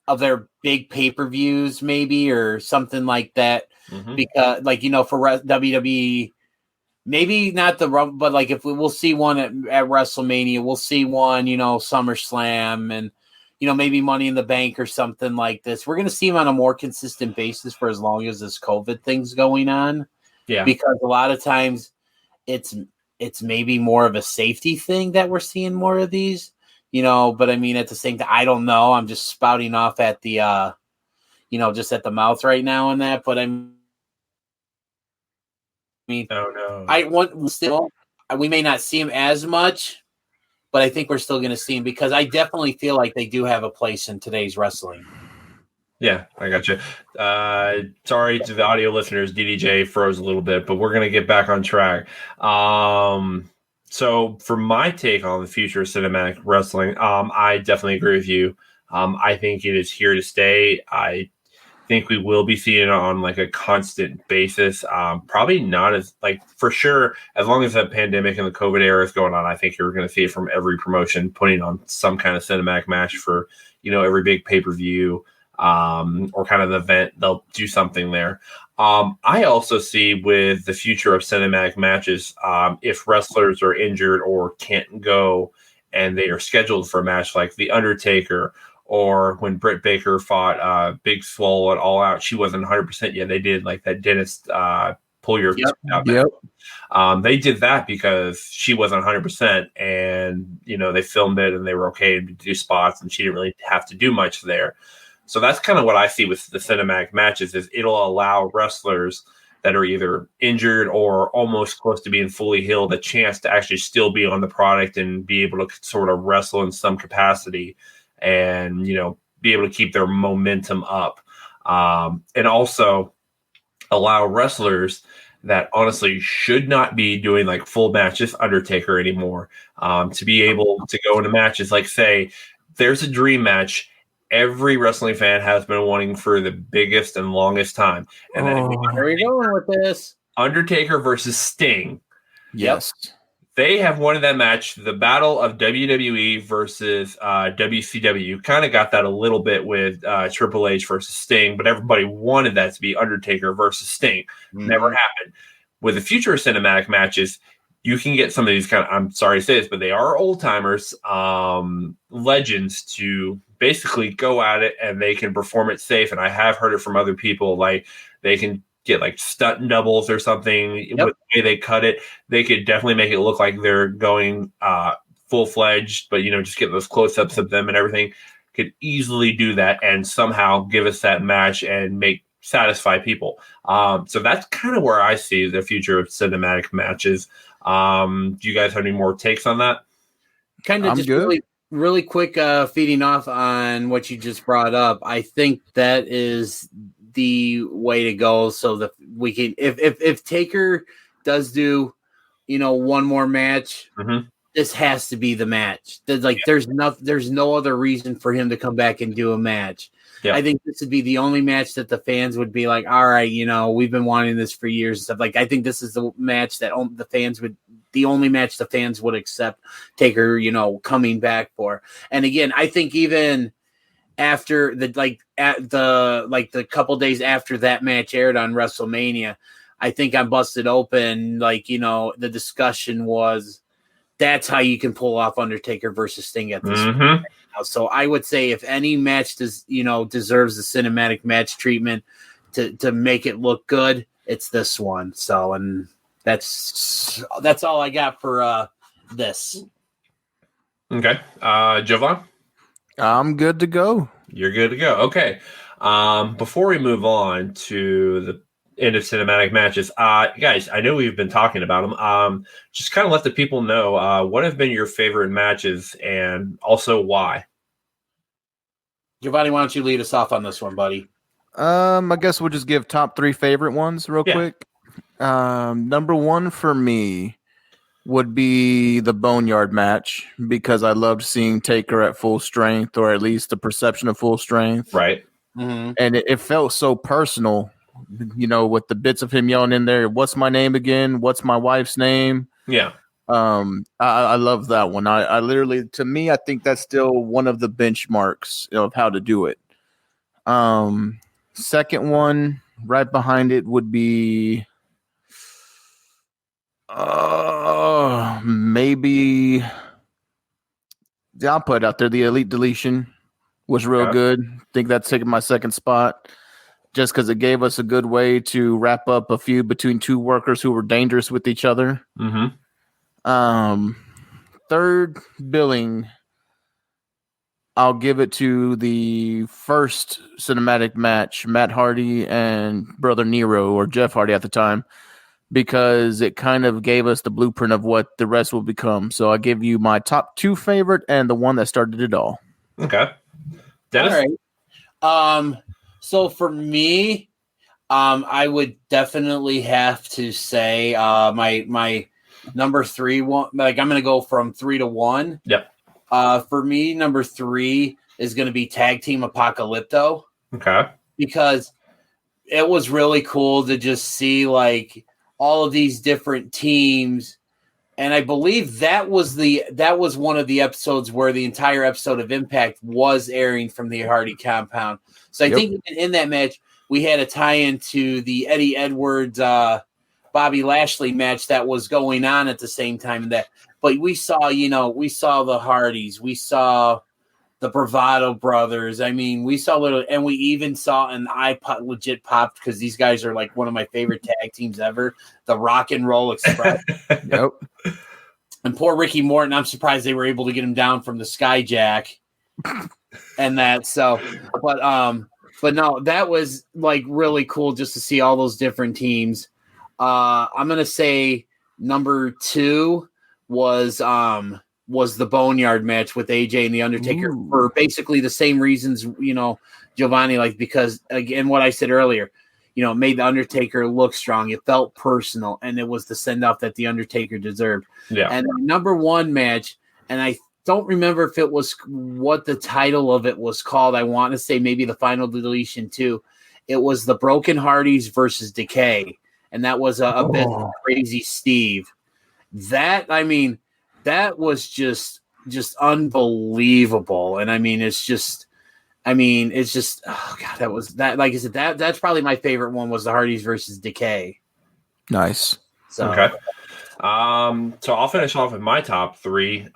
of their big pay-per-views maybe, or something like that. Mm-hmm. Because for WWE, maybe not but if we'll see one at WrestleMania, we'll see one, SummerSlam, and, maybe Money in the Bank or something like this. We're going to see them on a more consistent basis for as long as this COVID thing's going on. Yeah. Because a lot of times it's maybe more of a safety thing that we're seeing more of these. But I mean, at the same time, I don't know. I'm just spouting off at the, just at the mouth right now on that. But oh no, we may not see him as much, but I think we're still going to see him because I definitely feel like they do have a place in today's wrestling. Yeah, I got you. Sorry to the audio listeners, DDJ froze a little bit, but we're going to get back on track. So for my take on the future of cinematic wrestling, I definitely agree with you. I think it is here to stay. I think we will be seeing it on like a constant basis. Probably not as for sure, as long as that pandemic and the COVID era is going on, I think you're going to see it from every promotion putting on some kind of cinematic match for, every big pay-per-view or kind of event. They'll do something there. I also see with the future of cinematic matches, if wrestlers are injured or can't go and they are scheduled for a match like The Undertaker, or when Britt Baker fought Big Swole at All Out, she wasn't 100% yet. They did like that dentist pull your out. Yep. They did that because she wasn't 100%, and they filmed it and they were okay to do spots, and she didn't really have to do much there. So that's kind of what I see with the cinematic matches is it'll allow wrestlers that are either injured or almost close to being fully healed a chance to actually still be on the product and be able to sort of wrestle in some capacity and, be able to keep their momentum up. And also allow wrestlers that honestly should not be doing like full matches, Undertaker anymore, to be able to go into matches. Like say there's a dream match every wrestling fan has been wanting for the biggest and longest time. And then where are you going with this? Undertaker versus Sting. Yes. They have wanted that match. The battle of WWE versus WCW kind of got that a little bit with Triple H versus Sting, but everybody wanted that to be Undertaker versus Sting. Never happened. With the future cinematic matches, you can get some of these I'm sorry to say this, but they are old timers, legends to basically go at it and they can perform it safe. And I have heard it from other people, like they can get like stunt doubles or something with the way they cut it. They could definitely make it look like they're going full-fledged, but just get those close-ups of them and everything. Could easily do that and somehow give us that match and satisfy people. So that's kind of where I see the future of cinematic matches. Do you guys have any more takes on that? Kind of just really quick feeding off on what you just brought up. I think that is the way to go so that we can if Taker does do one more match, this has to be the match. There's no other reason for him to come back and do a match. I think this would be the only match that the fans would be like, all right, we've been wanting this for years and stuff. Like I think this is the match that the only match the fans would accept Taker coming back for. And again, I think even after the couple days after that match aired on WrestleMania, I think on Busted Open, the discussion was that's how you can pull off Undertaker versus Sting at this point. So I would say if any match deserves the cinematic match treatment to make it look good, it's this one. So, and that's all I got for this. Okay. Jovan? I'm good to go. You're good to go. Okay. Before we move on to the end of cinematic matches, guys, I know we've been talking about them. Just kind of let the people know what have been your favorite matches and also why. Giovanni, why don't you lead us off on this one, buddy? I guess we'll just give top 3 favorite ones real quick. Number 1 for me would be the Boneyard match because I loved seeing Taker at full strength, or at least the perception of full strength. Right. And it felt so personal, with the bits of him yelling in there, "What's my name again? What's my wife's name?" Yeah. I love that one. I literally, to me, I think that's still one of the benchmarks of how to do it. Second one right behind it would be maybe I'll put it out there. The Elite Deletion was real good. I think that's taking my second spot just because it gave us a good way to wrap up a feud between two workers who were dangerous with each other. Third billing, I'll give it to the first cinematic match, Matt Hardy and Brother Nero, or Jeff Hardy at the time, because it kind of gave us the blueprint of what the rest will become. So I give you my top 2 favorite and the one that started it all. Okay. Dennis? All right. So for me, I would definitely have to say my number 3 one. Like I'm going to go from 3 to 1. Yep. For me, number 3 is going to be Tag Team Apocalypto. Okay. Because it was really cool to just see like all of these different teams. And I believe that was one of the episodes where the entire episode of Impact was airing from the Hardy compound. So I think in that match, we had a tie-in to the Eddie Edwards, Bobby Lashley match that was going on at the same time. But we saw the Hardys, we saw the Bravado Brothers. I mean, we saw and we even saw an legit popped because these guys are like one of my favorite tag teams ever, the Rock and Roll Express. And poor Ricky Morton, I'm surprised they were able to get him down from the Skyjack. and that. So, but no, that was like really cool just to see all those different teams. I'm gonna say number 2 was the Boneyard match with AJ and the Undertaker for basically the same reasons, Jovanni, like, because again, what I said earlier, it made the Undertaker look strong. It felt personal, and it was the send off that the Undertaker deserved. Yeah. And number 1 match, and I don't remember if it was what the title of it was called. I want to say maybe the Final Deletion 2. It was the Broken Hardys versus Decay, and that was a bit Crazy Steve. That was just unbelievable. And it's just oh god, that was that. Like I said, that's probably my favorite one was the Hardys versus Decay. Nice. So okay. So I'll finish off with my top 3.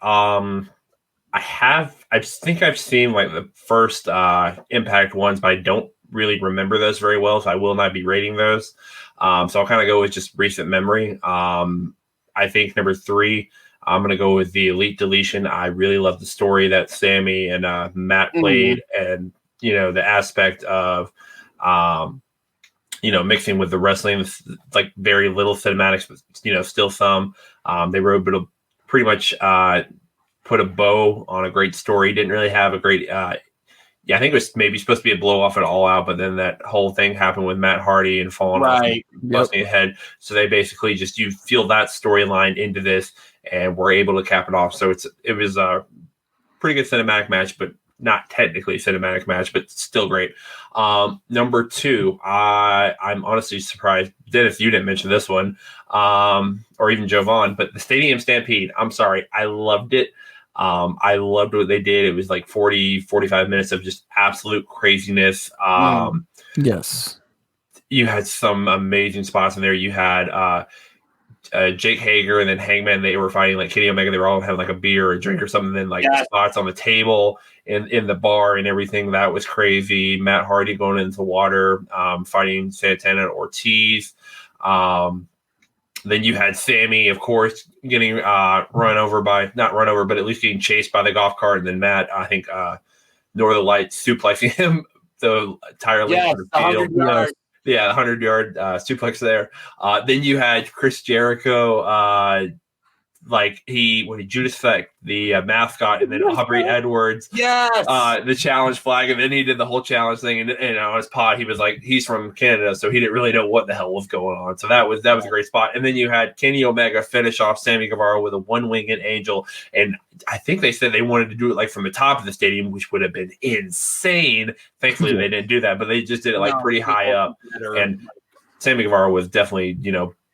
I think I've seen like the first Impact ones, but I don't really remember those very well, so I will not be rating those. So I'll kind of go with just recent memory. I think number 3, I'm going to go with the Elite Deletion. I really love the story that Sammy and Matt played, and the aspect of mixing with the wrestling, like very little cinematics, but still some. They were able to pretty much put a bow on a great story. Didn't really have a great I think it was maybe supposed to be a blow off at All Out, but then that whole thing happened with Matt Hardy and falling off and busting ahead. So they basically you feel that storyline into this, and we're able to cap it off. So it was a pretty good cinematic match, but not technically a cinematic match, but still great. Number 2, I'm honestly surprised, Dennis, you didn't mention this one, or even Jovan, but the Stadium Stampede. I'm sorry, I loved it. I loved what they did. It was like 45 minutes of just absolute craziness. Yes. You had some amazing spots in there. You had Jake Hager and then Hangman. They were fighting like Kenny Omega. They were all having like a beer or a drink or something. Then like spots on the table in the bar and everything. That was crazy. Matt Hardy going into the water, fighting Santana and Ortiz. Then you had Sammy, of course, getting not run over, but at least getting chased by the golf cart. And then Matt, I think, Northern Lights suplexing him the entire length of the field. The 100-yard suplex there. Then you had Chris Jericho, Judas Effect, the mascot, and then Aubrey Edwards, the challenge flag, and then he did the whole challenge thing. And on his pod, he was like, he's from Canada, so he didn't really know what the hell was going on. So that was a great spot. And then you had Kenny Omega finish off Sammy Guevara with a one-winged angel, and I think they said they wanted to do it like from the top of the stadium, which would have been insane. Thankfully, they didn't do that, but they just did it like pretty high up. And Sammy Guevara was definitely,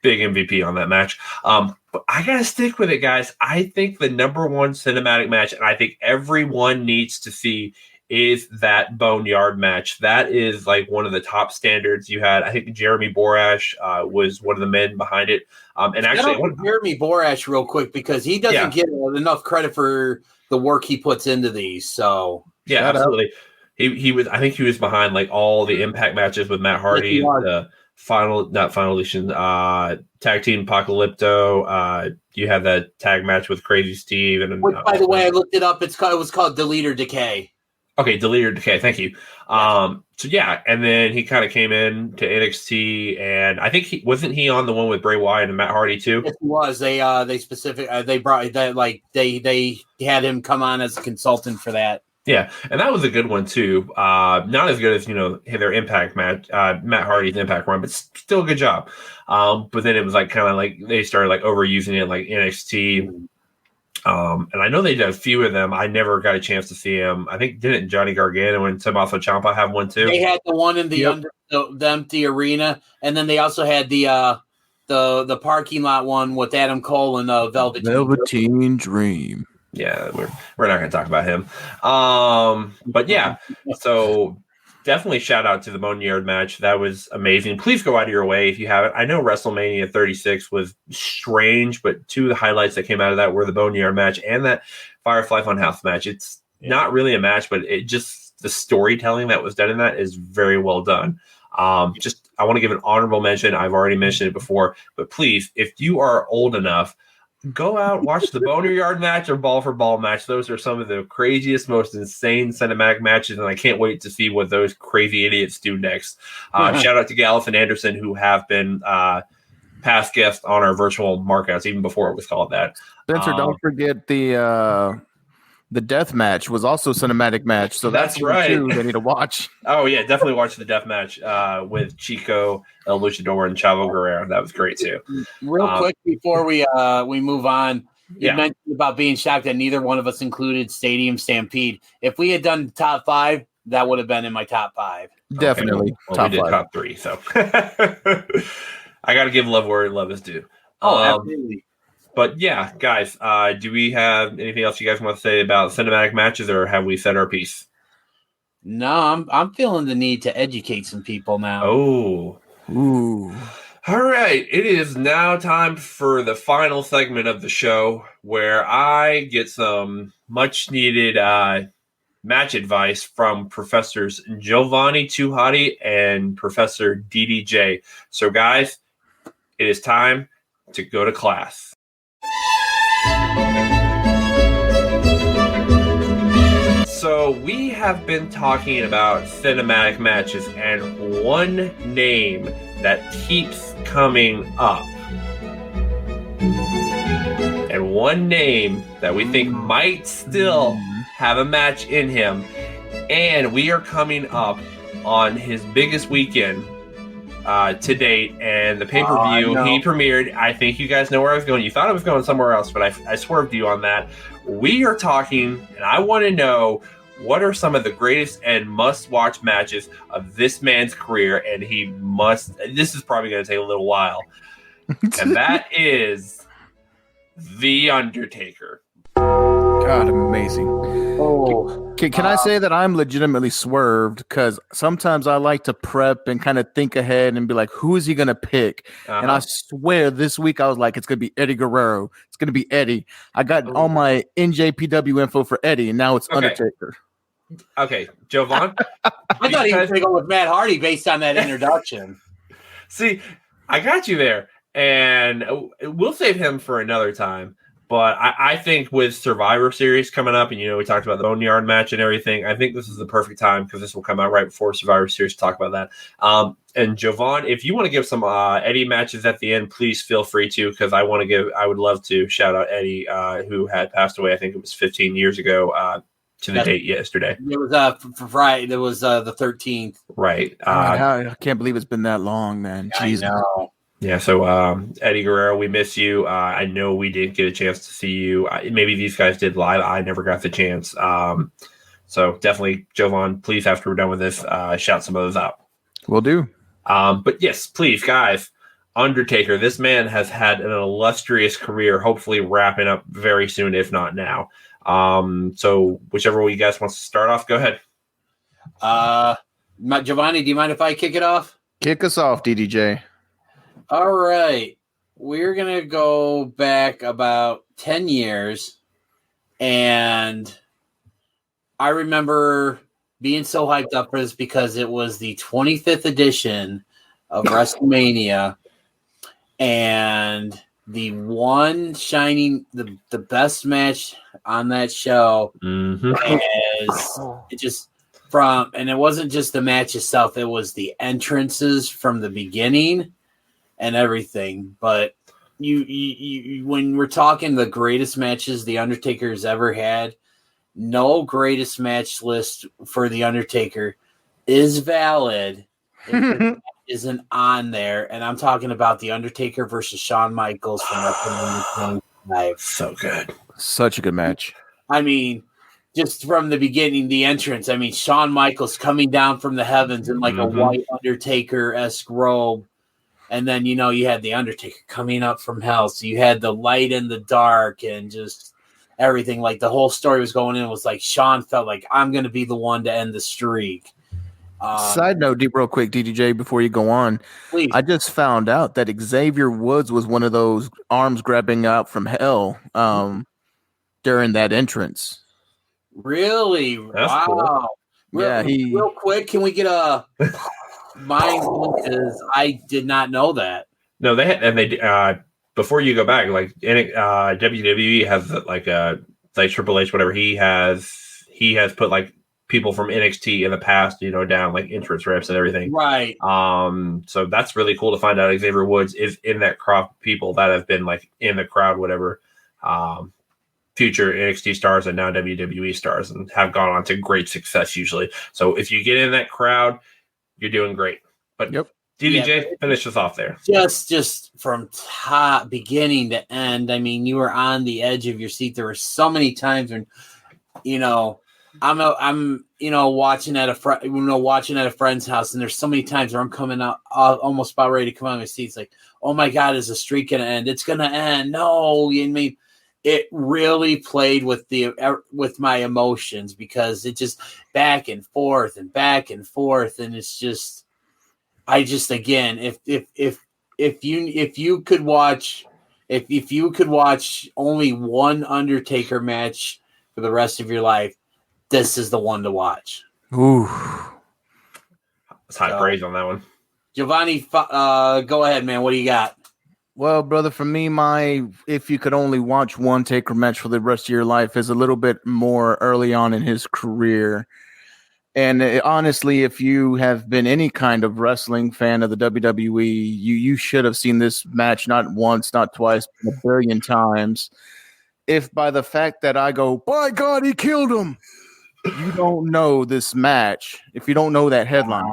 big MVP on that match. But I got to stick with it, guys. I think the number 1 cinematic match, and I think everyone needs to see, is that Boneyard match. That is like one of the top standards you had. I think Jeremy Borash was one of the men behind it. And actually, Jeremy Borash real quick, because he doesn't get enough credit for the work he puts into these. So yeah, absolutely. He was. I think he was behind like all the Impact matches with Matt Hardy. The Final Edition tag team Apocalypto. You had that tag match with Crazy Steve, and which, by the way, I looked it up. It was called Delete or Decay. Okay, Delete or Decay. Thank you. So yeah, and then he kind of came in to NXT, and I think he on the one with Bray Wyatt and Matt Hardy too. Yes, he was. They brought that, like they had him come on as a consultant for that. Yeah, and that was a good one too. Not as good as their Impact match, Matt Hardy's Impact run, but still a good job. But then it was like kind of like they started like overusing it, like NXT. And I know they did a few of them. I never got a chance to see them. I think didn't Johnny Gargano and Tommaso Ciampa have one too? They had the one in the empty arena, and then they also had the parking lot one with Adam Cole and Velveteen Dream. Yeah, we're not going to talk about him. But yeah, so definitely shout out to the Boneyard match. That was amazing. Please go out of your way if you haven't. I know WrestleMania 36 was strange, but 2 of the highlights that came out of that were the Boneyard match and that Firefly Funhouse match. It's not really a match, but it just the storytelling that was done in that is very well done. I want to give an honorable mention. I've already mentioned it before, but please, if you are old enough, go out, watch the Boneyard match or Ball for Ball match. Those are some of the craziest, most insane cinematic matches, and I can't wait to see what those crazy idiots do next. Shout out to Gallif and Anderson, who have been past guests on our virtual markouts, even before it was called that. Spencer, don't forget the death match was also a cinematic match, so that's right. Too, they need to watch. Oh yeah, definitely watch the death match with Chico, El Luchador, and Chavo Guerrero. That was great too. Real quick before we move on, you mentioned about being shocked that neither one of us included Stadium Stampede. If we had done top 5, that would have been in my top 5. Definitely. Okay, well, we did top 3, so I got to give love where love is due. Absolutely. But yeah, guys, do we have anything else you guys want to say about cinematic matches, or have we said our piece? No, I'm feeling the need to educate some people now. Oh, ooh! All right, it is now time for the final segment of the show, where I get some much needed match advice from Professors Jovanni, Hotty, and Professor DDJ. So, guys, it is time to go to class. So we have been talking about cinematic matches, and one name that keeps coming up, and one name that we think might still have a match in him, and we are coming up on his biggest weekend to date, and the pay-per-view he premiered. I think you guys know where I was going. You thought I was going somewhere else, but I swerved you on that. We are talking, and I want to know, what are some of the greatest and must-watch matches of this man's career? And this is probably going to take a little while. And that is The Undertaker. God, amazing. Oh, Can I say that I'm legitimately swerved? Because sometimes I like to prep and kind of think ahead and be like, who is he going to pick? And I swear this week I was like, it's going to be Eddie Guerrero. It's going to be Eddie. I got all my NJPW info for Eddie, and now it's Undertaker. Okay, Jovan. I thought he was going to go with Matt Hardy based on that introduction. See, I got you there, and we'll save him for another time. But I think with Survivor Series coming up, and we talked about the Boneyard match and everything, I think this is the perfect time, because this will come out right before Survivor Series to talk about that. And Jovan, if you want to give some Eddie matches at the end, please feel free to, because I would love to shout out Eddie, who had passed away. I think it was 15 years ago. To the date yesterday. It was for Friday. It was the 13th. Right. I can't believe it's been that long, man. Jesus. I know. Yeah. So Eddie Guerrero, we miss you. I know we didn't get a chance to see you. Maybe these guys did live. I never got the chance. So definitely, Jovan, please, after we're done with this, shout some of those out. Will do. But yes, please, guys. Undertaker. This man has had an illustrious career. Hopefully, wrapping up very soon, if not now. So whichever one you guys wants to start off, go ahead. Jovanni, do you mind if I kick it off? Kick us off, DDJ. All right. We're going to go back about 10 years. And I remember being so hyped up for this because it was the 25th edition of WrestleMania. And the one shining, the best match on that show is it just and it wasn't just the match itself, it was the entrances from the beginning and everything. But you when we're talking the greatest matches the Undertaker has ever had, no greatest match list for the Undertaker is valid. Isn't on there, and I'm talking about the Undertaker versus Shawn Michaels from WrestleMania 25. So good, such a good match. I mean, just from the beginning, the entrance. I mean, Shawn Michaels coming down from the heavens in like a white Undertaker-esque robe, and then you had the Undertaker coming up from hell. So you had the light and the dark, and just everything. Like the whole story was going in. It was like Shawn felt like I'm going to be the one to end the streak. Side note, real quick, DDJ, before you go on, please. I just found out that Xavier Woods was one of those arms grabbing out from hell during that entrance. Really? That's wow. Cool. Yeah, real quick, can we get a mind? Because I did not know that. No, they had, and they before you go back, like WWE has like Triple H, whatever he has put like people from NXT in the past, down like entrance reps and everything. Right. So that's really cool to find out Xavier Woods is in that crowd of people that have been like in the crowd, whatever, future NXT stars and now WWE stars and have gone on to great success usually. So if you get in that crowd, you're doing great. But DDJ, finish us off there. Just from top beginning to end. I mean, you were on the edge of your seat. There were so many times when, I'm watching at a friend's house, and there's so many times where I'm coming out almost about ready to come out of my seat. It's like, oh my God, is the streak gonna end? It's gonna end. No, I mean, it really played with my emotions because it just back and forth, and it's just, again, if you could watch only one Undertaker match for the rest of your life, this is the one to watch. Ooh, that's high praise on that one. Jovanni, go ahead, man. What do you got? Well, brother, for me, if you could only watch one Taker match for the rest of your life is a little bit more early on in his career. And honestly, if you have been any kind of wrestling fan of the WWE, you should have seen this match not once, not twice, but a billion times. If by the fact that I go, by God, he killed him, you don't know this match, if you don't know that headline,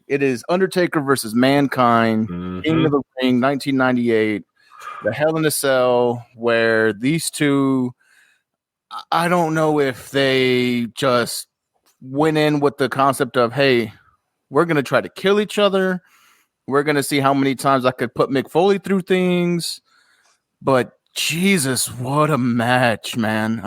it is Undertaker versus Mankind, King of the Ring, 1998, the Hell in a Cell, where these two, I don't know if they just went in with the concept of, hey, we're going to try to kill each other. We're going to see how many times I could put Mick Foley through things. But Jesus, what a match, man.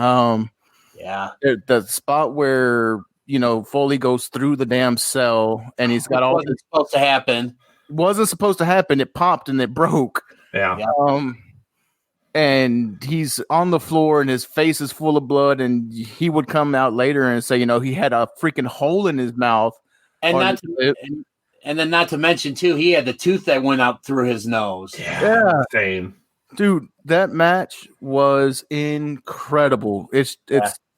Yeah. The spot where, Foley goes through the damn cell and he's got all this supposed to happen. Wasn't supposed to happen. It popped and it broke. Yeah. And he's on the floor and his face is full of blood, and he would come out later and say, he had a freaking hole in his mouth. And then not to mention too, he had the tooth that went out through his nose. Yeah. Same. Dude, that match was incredible. It's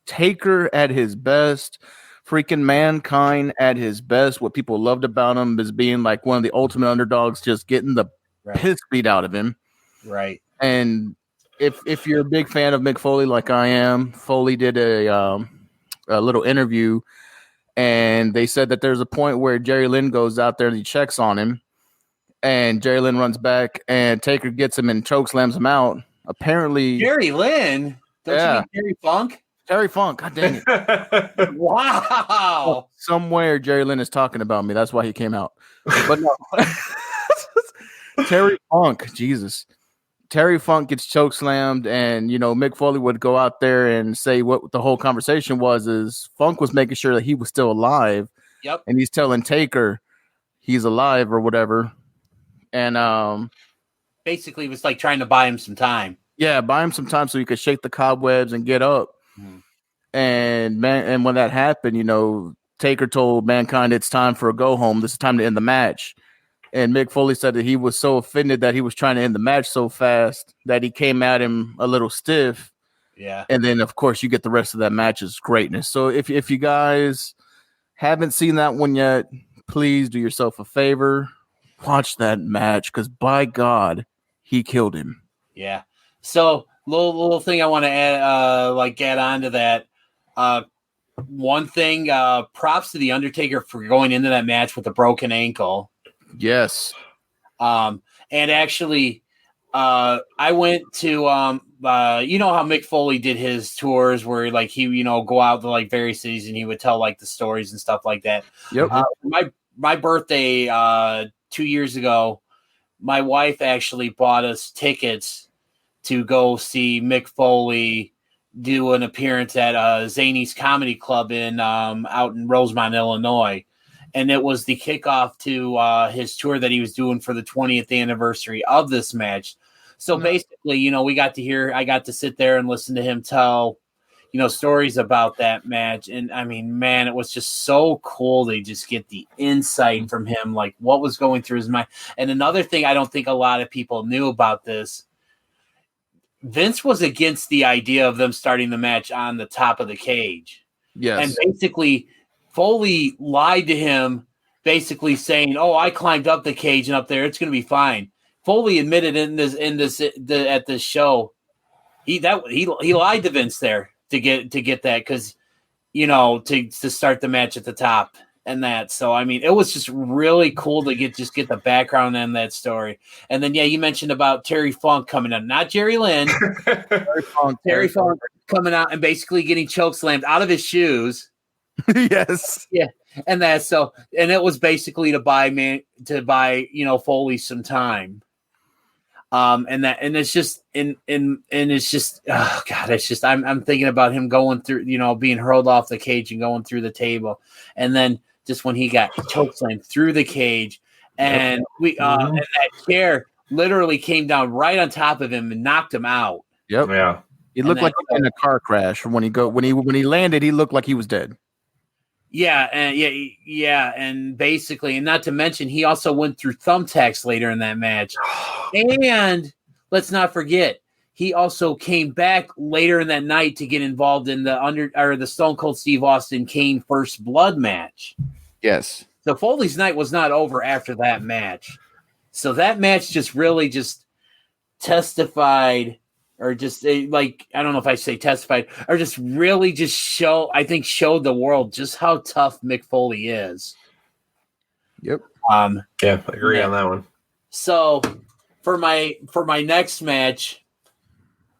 Taker at his best, freaking Mankind at his best. What people loved about him is being like one of the ultimate underdogs, just getting the piss beat out of him. Right. And if you're a big fan of Mick Foley like I am, Foley did a little interview, and they said that there's a point where Jerry Lynn goes out there and he checks on him, and Jerry Lynn runs back, and Taker gets him and chokeslams him out. Apparently, Jerry Lynn? Don't you mean Terry Funk? Terry Funk, God dang it. Wow. Somewhere Jerry Lynn is talking about me. That's why he came out. But no. Terry Funk, Jesus. Terry Funk gets chokeslammed, and, Mick Foley would go out there and say what the whole conversation was is Funk was making sure that he was still alive. Yep. And he's telling Taker he's alive or whatever. And basically it was like trying to buy him some time. Yeah, buy him some time so he could shake the cobwebs and get up. And when that happened, Taker told Mankind it's time for a go home. This is time to end the match. And Mick Foley said that he was so offended that he was trying to end the match so fast that he came at him a little stiff. Yeah. And then, of course, you get the rest of that match's greatness. So if you guys haven't seen that one yet, please do yourself a favor. Watch that match, because by God, he killed him. Yeah. So little thing I want to add on to that. One thing, props to the Undertaker for going into that match with a broken ankle. Yes. And actually, I went to how Mick Foley did his tours where he go out to various cities and he would tell the stories and stuff like that. Yep. My birthday 2 years ago, my wife actually bought us tickets to go see Mick Foley do an appearance at Zany's Comedy Club out in Rosemont, Illinois. And it was the kickoff to his tour that he was doing for the 20th anniversary of this match. So basically, I got to sit there and listen to him tell, stories about that match. And I mean, man, it was just so cool to just get the insight from him, what was going through his mind. And another thing I don't think a lot of people knew about this Vince was against the idea of them starting the match on the top of the cage. Yes. And basically, Foley lied to him, basically saying, "Oh, I climbed up the cage and up there, it's going to be fine." Foley admitted at this show, he lied to Vince there to get that because to start the match at the top and that. So I mean, it was just really cool to get the background on that story. And then you mentioned about Terry Funk coming out, not Jerry Lynn, Terry Funk coming out and basically getting chokeslammed out of his shoes. Yes. Yeah. And it was basically to buy Foley some time. It's just oh God, it's just I'm thinking about him going through, being hurled off the cage and going through the table, and then just when he got chokeslammed through the cage, and and that chair literally came down right on top of him and knocked him out. Yep. Yeah. He looked like in a car crash. When he landed, he looked like he was dead. Yeah, and basically, and not to mention, he also went through thumbtacks later in that match. And let's not forget, he also came back later in that night to get involved in the Stone Cold Steve Austin Kane First Blood match. Yes. So Foley's night was not over after that match. So that match just really just testified, or just I don't know if I say testified, or just really just showed the world just how tough Mick Foley is. Yep. I agree on that one. So for my next match,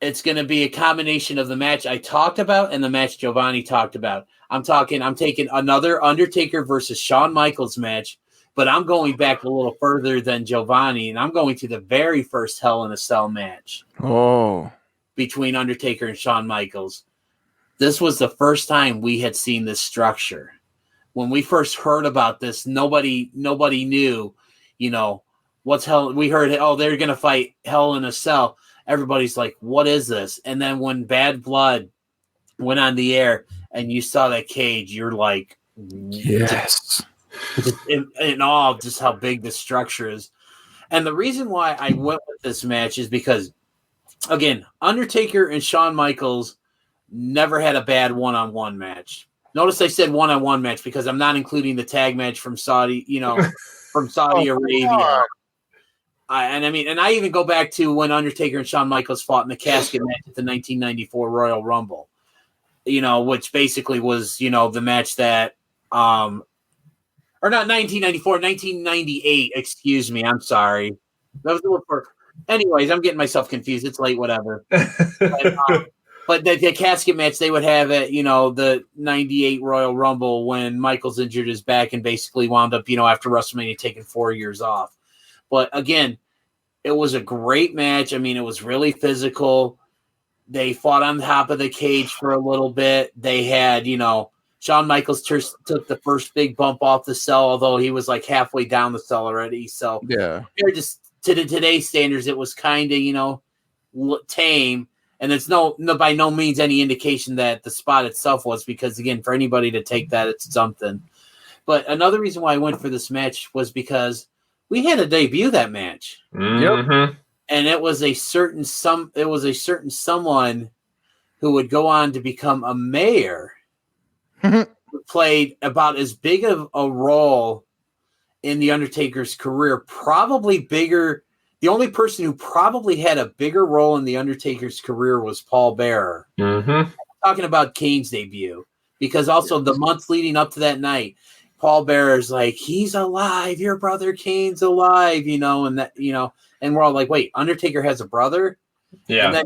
it's going to be a combination of the match I talked about and the match Jovanni talked about. I'm taking another Undertaker versus Shawn Michaels match, but I'm going back a little further than Jovanni, and I'm going to the very first Hell in a Cell match. Oh. Between Undertaker and Shawn Michaels. This was the first time we had seen this structure. When we first heard about this, nobody knew, what's Hell. We heard, they're going to fight Hell in a Cell. Everybody's like, what is this? And then when Bad Blood went on the air and you saw that cage, you're like, yes. Just in awe of just how big this structure is. And the reason why I went with this match is because, again, Undertaker and Shawn Michaels never had a bad one-on-one match. Notice I said one-on-one match because I'm not including the tag match from Saudi, from Saudi Arabia. I even go back to when Undertaker and Shawn Michaels fought in the casket match at the 1994 Royal Rumble, which basically was, the match that, or not 1994, 1998, excuse me. I'm sorry. That was the one for, anyways, I'm getting myself confused. It's late, whatever. But the casket match they would have at, the 98 Royal Rumble when Michaels injured his back and basically wound up, after WrestleMania taking 4 years off. But again, it was a great match. I mean, it was really physical. They fought on top of the cage for a little bit. They had, Shawn Michaels took the first big bump off the cell, although he was like halfway down the cell already. So yeah, they're just to today's standards, it was kind of, tame. And it's by no means any indication that the spot itself was, because again, for anybody to take that, it's something. But another reason why I went for this match was because we had a debut that match. Mm-hmm. And it was a certain someone who would go on to become a mayor, who played about as big of a role in the Undertaker's career, probably bigger. The only person who probably had a bigger role in the Undertaker's career was Paul Bearer. Mm-hmm. I'm talking about Kane's debut, because also the months leading up to that night, Paul Bearer's like, he's alive, your brother Kane's alive, and that, and we're all like, wait, Undertaker has a brother? Yeah. And then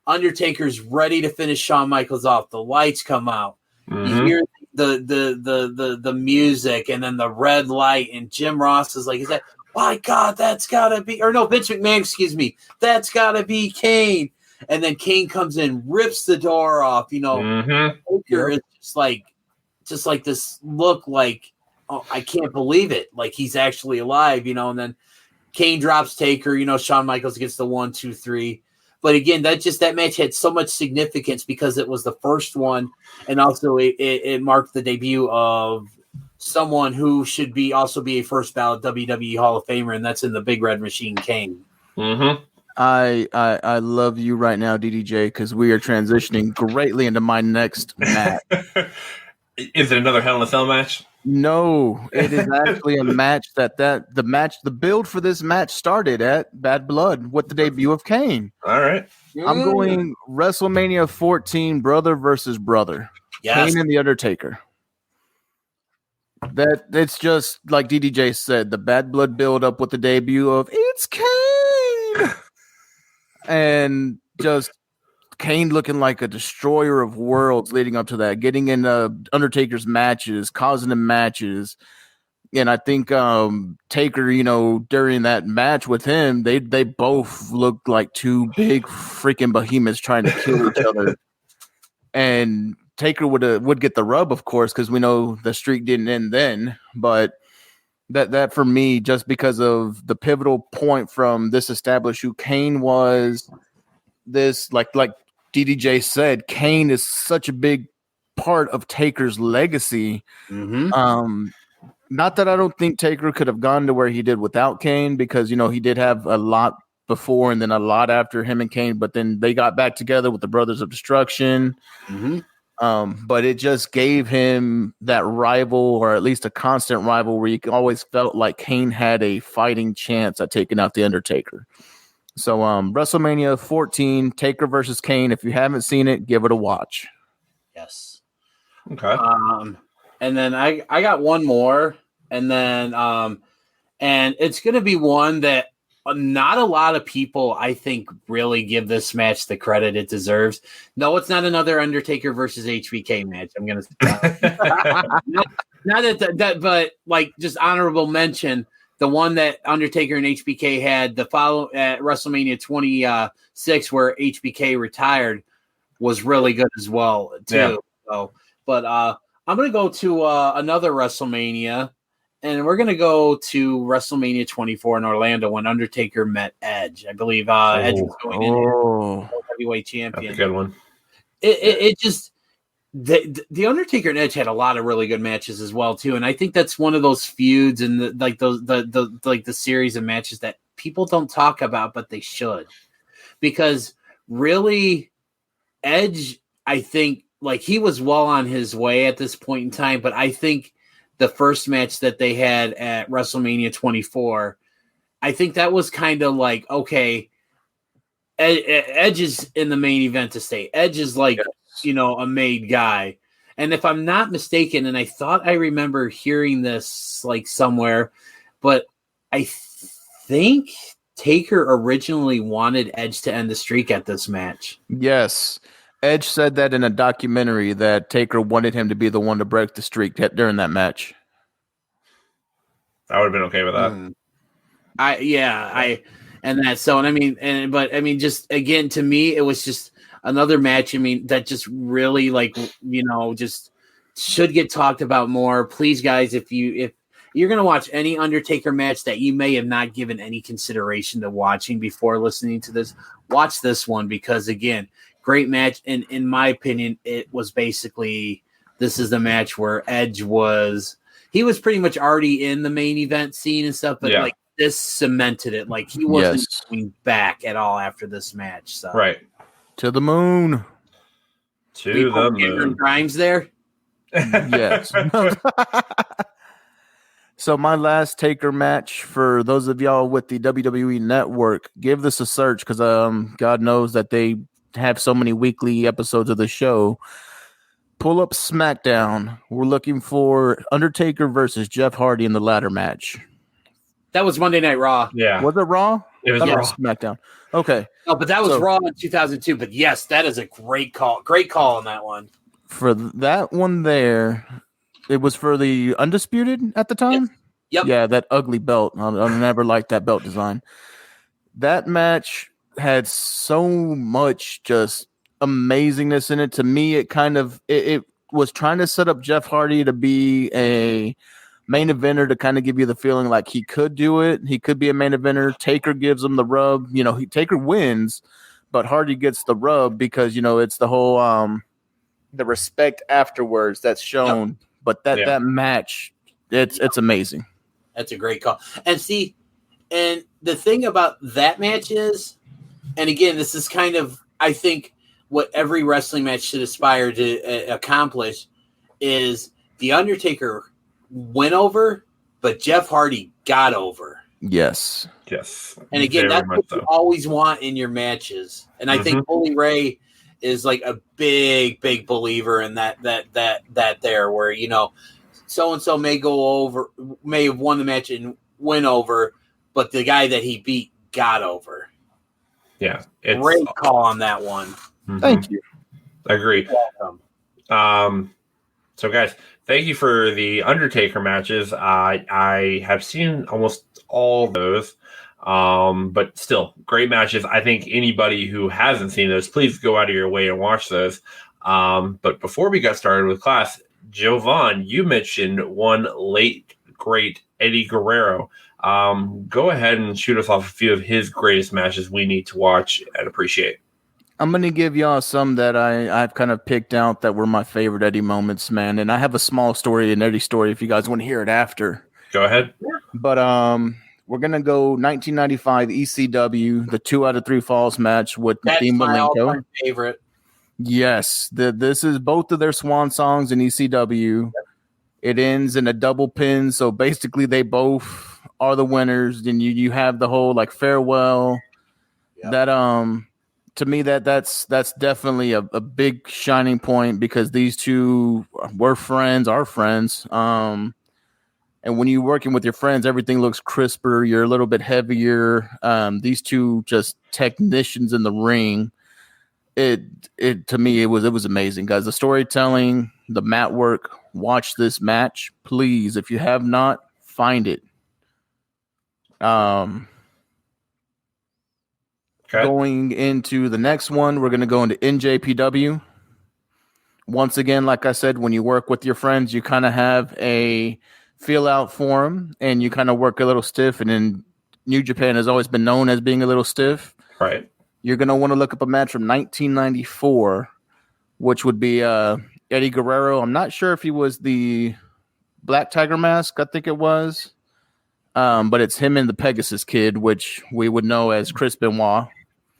Undertaker's ready to finish Shawn Michaels off. The lights come out. Mm-hmm. You hear the music, and then the red light, and Jim Ross is like, is that, my God, that's gotta be, or no, Vince McMahon, excuse me, that's gotta be Kane. And then Kane comes in, rips the door off, Mm-hmm. Taker is just like this look like, oh, I can't believe it. Like he's actually alive, and then Kane drops Taker, Shawn Michaels gets the 1, 2, 3. But again, that match had so much significance because it was the first one, and also it marked the debut of someone who should also be a first ballot WWE Hall of Famer, and that's in the Big Red Machine, Kane. Mm-hmm. I love you right now, DDJ, because we are transitioning greatly into my next match. Is it another Hell in a Cell match? No, it is actually a match the build for this match started at Bad Blood with the debut of Kane. All right. I'm going WrestleMania 14, brother versus brother. Yes. Kane and the Undertaker. That it's just like DDJ said, the Bad Blood build up with the debut of It's Kane. And just Kane looking like a destroyer of worlds leading up to that, getting in Undertaker's matches, causing him matches. And I think Taker, during that match with him, they both looked like two big freaking behemoths trying to kill each other. And Taker would get the rub, of course, because we know the streak didn't end then. But that for me, just because of the pivotal point from this established who Kane was, this like DDJ said, Kane is such a big part of Taker's legacy. Mm-hmm. Not that I don't think Taker could have gone to where he did without Kane, because he did have a lot before and then a lot after him and Kane, but then they got back together with the Brothers of Destruction. Mm-hmm. But it just gave him that rival, or at least a constant rival, where you always felt like Kane had a fighting chance at taking out the Undertaker. So WrestleMania 14, Taker versus Kane. If you haven't seen it, give it a watch. Yes. Okay. And then I got one more, and then and it's going to be one that not a lot of people, I think, really give this match the credit it deserves. No, it's not another Undertaker versus HBK match. I'm going to not that, but like just honorable mention. The one that Undertaker and HBK had the follow at WrestleMania 26, where HBK retired, was really good as well too. Yeah. So, but I'm going to go to another WrestleMania, and we're going to go to WrestleMania 24 in Orlando when Undertaker met Edge. I believe Edge was going in heavyweight champion. That's a good one. It just the Undertaker and Edge had a lot of really good matches as well too, and I think that's one of those feuds and the series of matches that people don't talk about, but they should, because really Edge, I think, like, he was well on his way at this point in time, but I think the first match that they had at WrestleMania 24, I think that was kind of like, okay, Edge is in the main event to stay. Edge is like, a made guy. And if I'm not mistaken, and I thought I remember hearing this like somewhere, but I think Taker originally wanted Edge to end the streak at this match. Yes. Edge said that in a documentary, that Taker wanted him to be the one to break the streak during that match. I would have been okay with that. Just again, to me, it was just another match. I mean, that just really, like, just should get talked about more. Please, guys, if you're going to watch any Undertaker match that you may have not given any consideration to watching before listening to this, watch this one, because again, great match. And in my opinion, it was basically, this is the match where Edge was pretty much already in the main event scene and stuff, but like this cemented it. Like, he wasn't going back at all after this match. So right. To the moon. To the moon. Grimes there. Yes. So my last Taker match, for those of y'all with the WWE Network, give this a search, because God knows that they have so many weekly episodes of the show. Pull up SmackDown. We're looking for Undertaker versus Jeff Hardy in the ladder match. That was Monday Night Raw. Yeah. Was it Raw? It was Raw. SmackDown. Okay. No, but that was Raw in 2002. But yes, that is a great call. Great call on that one. For that one there, it was for the Undisputed at the time? Yep. Yeah, that ugly belt. I'll never liked that belt design. That match had so much just amazingness in it. To me, it was trying to set up Jeff Hardy to be a main eventer, to kind of give you the feeling like he could do it. He could be a main eventer. Taker gives him the rub. Taker wins, but Hardy gets the rub because, it's the whole the respect afterwards that's shown. Yep. But that match, it's amazing. That's a great call. And see, and the thing about that match is And again, this is kind of, I think, what every wrestling match should aspire to accomplish is the Undertaker went over, but Jeff Hardy got over. Yes. And again, that's what you always want in your matches. And I think Bully Ray is like a big believer in that there, where, you know, so-and-so may have won the match and win over, but the guy that he beat got over. Yeah. Great call on that one. Thank you. I agree. You're welcome. So guys, thank you for the Undertaker matches. I have seen almost all those. But still, great matches. I think anybody who hasn't seen those, please go out of your way and watch those. But before we got started with class, Jovan, you mentioned one late, great Eddie Guerrero. Go ahead and shoot us off a few of his greatest matches we need to watch and appreciate. I'm going to give y'all some that I've kind of picked out that were my favorite Eddie moments, man. And I have a small story, an Eddie story, if you guys want to hear it after. Go ahead. But we're going to go 1995 ECW, the 2 out of 3 falls match with Dean Malenko. Favorite. Yes. This is both of their swan songs in ECW. Yep. It ends in a double pin. So basically they both are the winners. Then you have the whole like farewell. Yep. That to me, that's definitely a big shining point because these two were friends, are friends. And when you're working with your friends, everything looks crisper. You're a little bit heavier. These two just technicians in the ring. It to me, it was amazing, guys. The storytelling, the mat work. Watch this match, please. If you have not, find it. Okay. Going into the next one, we're going to go into NJPW. Once again, like I said, when you work with your friends, you kind of have a feel out for them, and you kind of work a little stiff. And then New Japan has always been known as being a little stiff. Right. You're going to want to look up a match from 1994, which would be Eddie Guerrero. I'm not sure if he was the Black Tiger Mask. I think it was. But it's him and the Pegasus Kid, which we would know as Chris Benoit.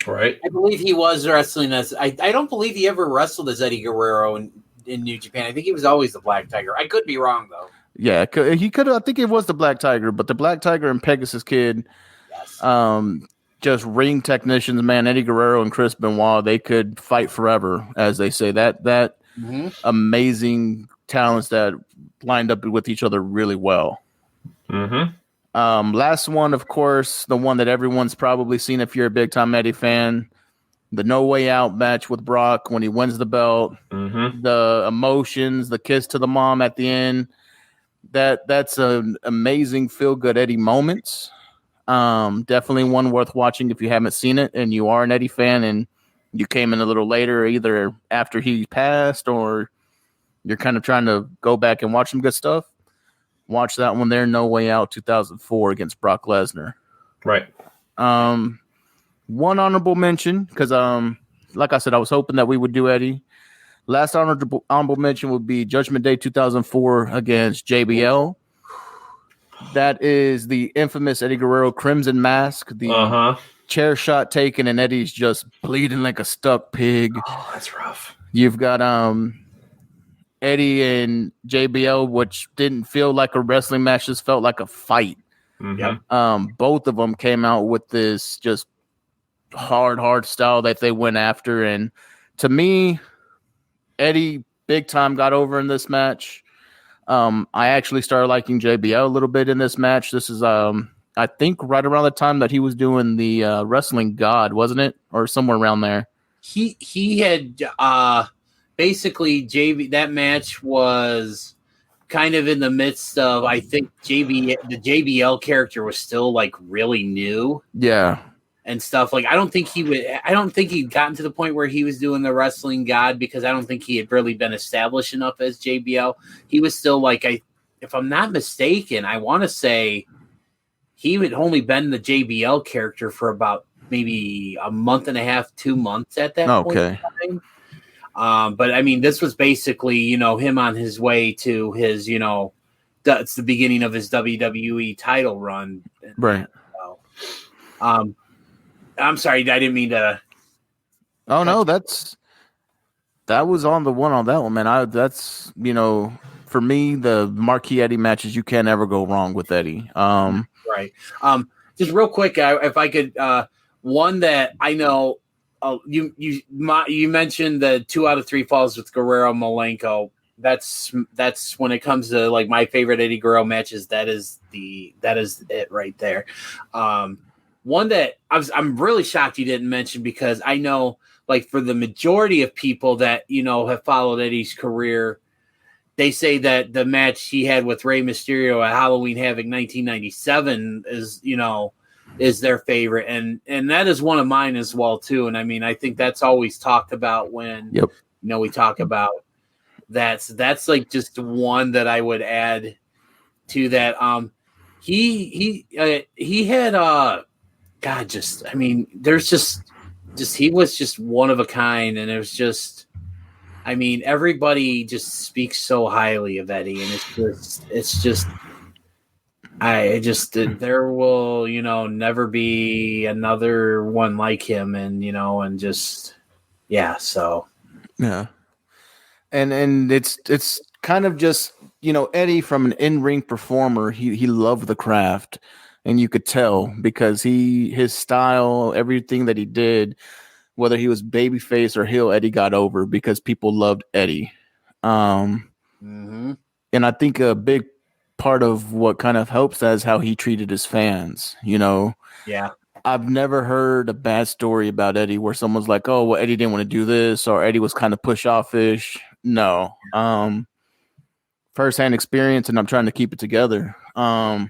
Right. I believe he was wrestling as I don't believe he ever wrestled as Eddie Guerrero in New Japan. I think he was always the Black Tiger. I could be wrong though. Yeah, he could. I think it was the Black Tiger, but the Black Tiger and Pegasus Kid, yes. Just ring technicians, man. Eddie Guerrero and Chris Benoit, they could fight forever, as they say. That amazing talents that lined up with each other really well. Mm-hmm. Last one, of course, the one that everyone's probably seen if you're a big time Eddie fan, the No Way Out match with Brock when he wins the belt, the emotions, the kiss to the mom at the end. That's an amazing feel good Eddie moments. Definitely one worth watching if you haven't seen it and you are an Eddie fan and you came in a little later, either after he passed or you're kind of trying to go back and watch some good stuff. Watch that one there, No Way Out 2004 against Brock Lesnar. Right. One honorable mention, because like I said, I was hoping that we would do Eddie. Last honorable mention would be Judgment Day 2004 against JBL. That is the infamous Eddie Guerrero Crimson Mask. The chair shot taken, and Eddie's just bleeding like a stuck pig. Oh, that's rough. You've got Eddie and JBL, which didn't feel like a wrestling match, just felt like a fight. Both of them came out with this just hard style that they went after. And to me, Eddie big time got over in this match. I actually started liking JBL a little bit in this match. This is, I think, right around the time that he was doing the Wrestling God, wasn't it? Or somewhere around there. He had basically that match was kind of in the midst of, I think the JBL character was still like really new. Yeah. And stuff like I don't think he'd gotten to the point where he was doing the Wrestling God because I don't think he had really been established enough as JBL. He was still like, if I'm not mistaken, I want to say he had only been the JBL character for about maybe a month and a half, 2 months at that point in time. But I mean, this was basically, him on his way to his, it's the beginning of his WWE title run. Right. I'm sorry, I didn't mean to. Oh no, that was on the one on that one, man. That's for me, the Marquee Eddie matches, you can't ever go wrong with Eddie. Right. Just real quick, if I could, one that I know, you mentioned the 2 out of 3 falls with Guerrero Malenko. That's when it comes to like my favorite Eddie Guerrero matches. That is it right there. One that I'm really shocked you didn't mention, because I know, like, for the majority of people that have followed Eddie's career, they say that the match he had with Rey Mysterio at Halloween Havoc 1997 is their favorite, and that is one of mine as well too. And I mean, I think that's always talked about when we talk about that. So that's like just one that I would add to that. He had God, just I mean, there's just he was just one of a kind, and it was just. I mean, everybody just speaks so highly of Eddie, and there will, never be another one like him, and just, yeah. So, yeah. And it's kind of just, Eddie, from an in-ring performer, he loved the craft, and you could tell because his style, everything that he did, whether he was babyface or heel, Eddie got over because people loved Eddie. And I think a big part of what kind of helps that is how he treated his fans. Yeah. I've never heard a bad story about Eddie where someone's like, oh, well, Eddie didn't want to do this, or Eddie was kind of push offish. No. Firsthand experience, and I'm trying to keep it together. I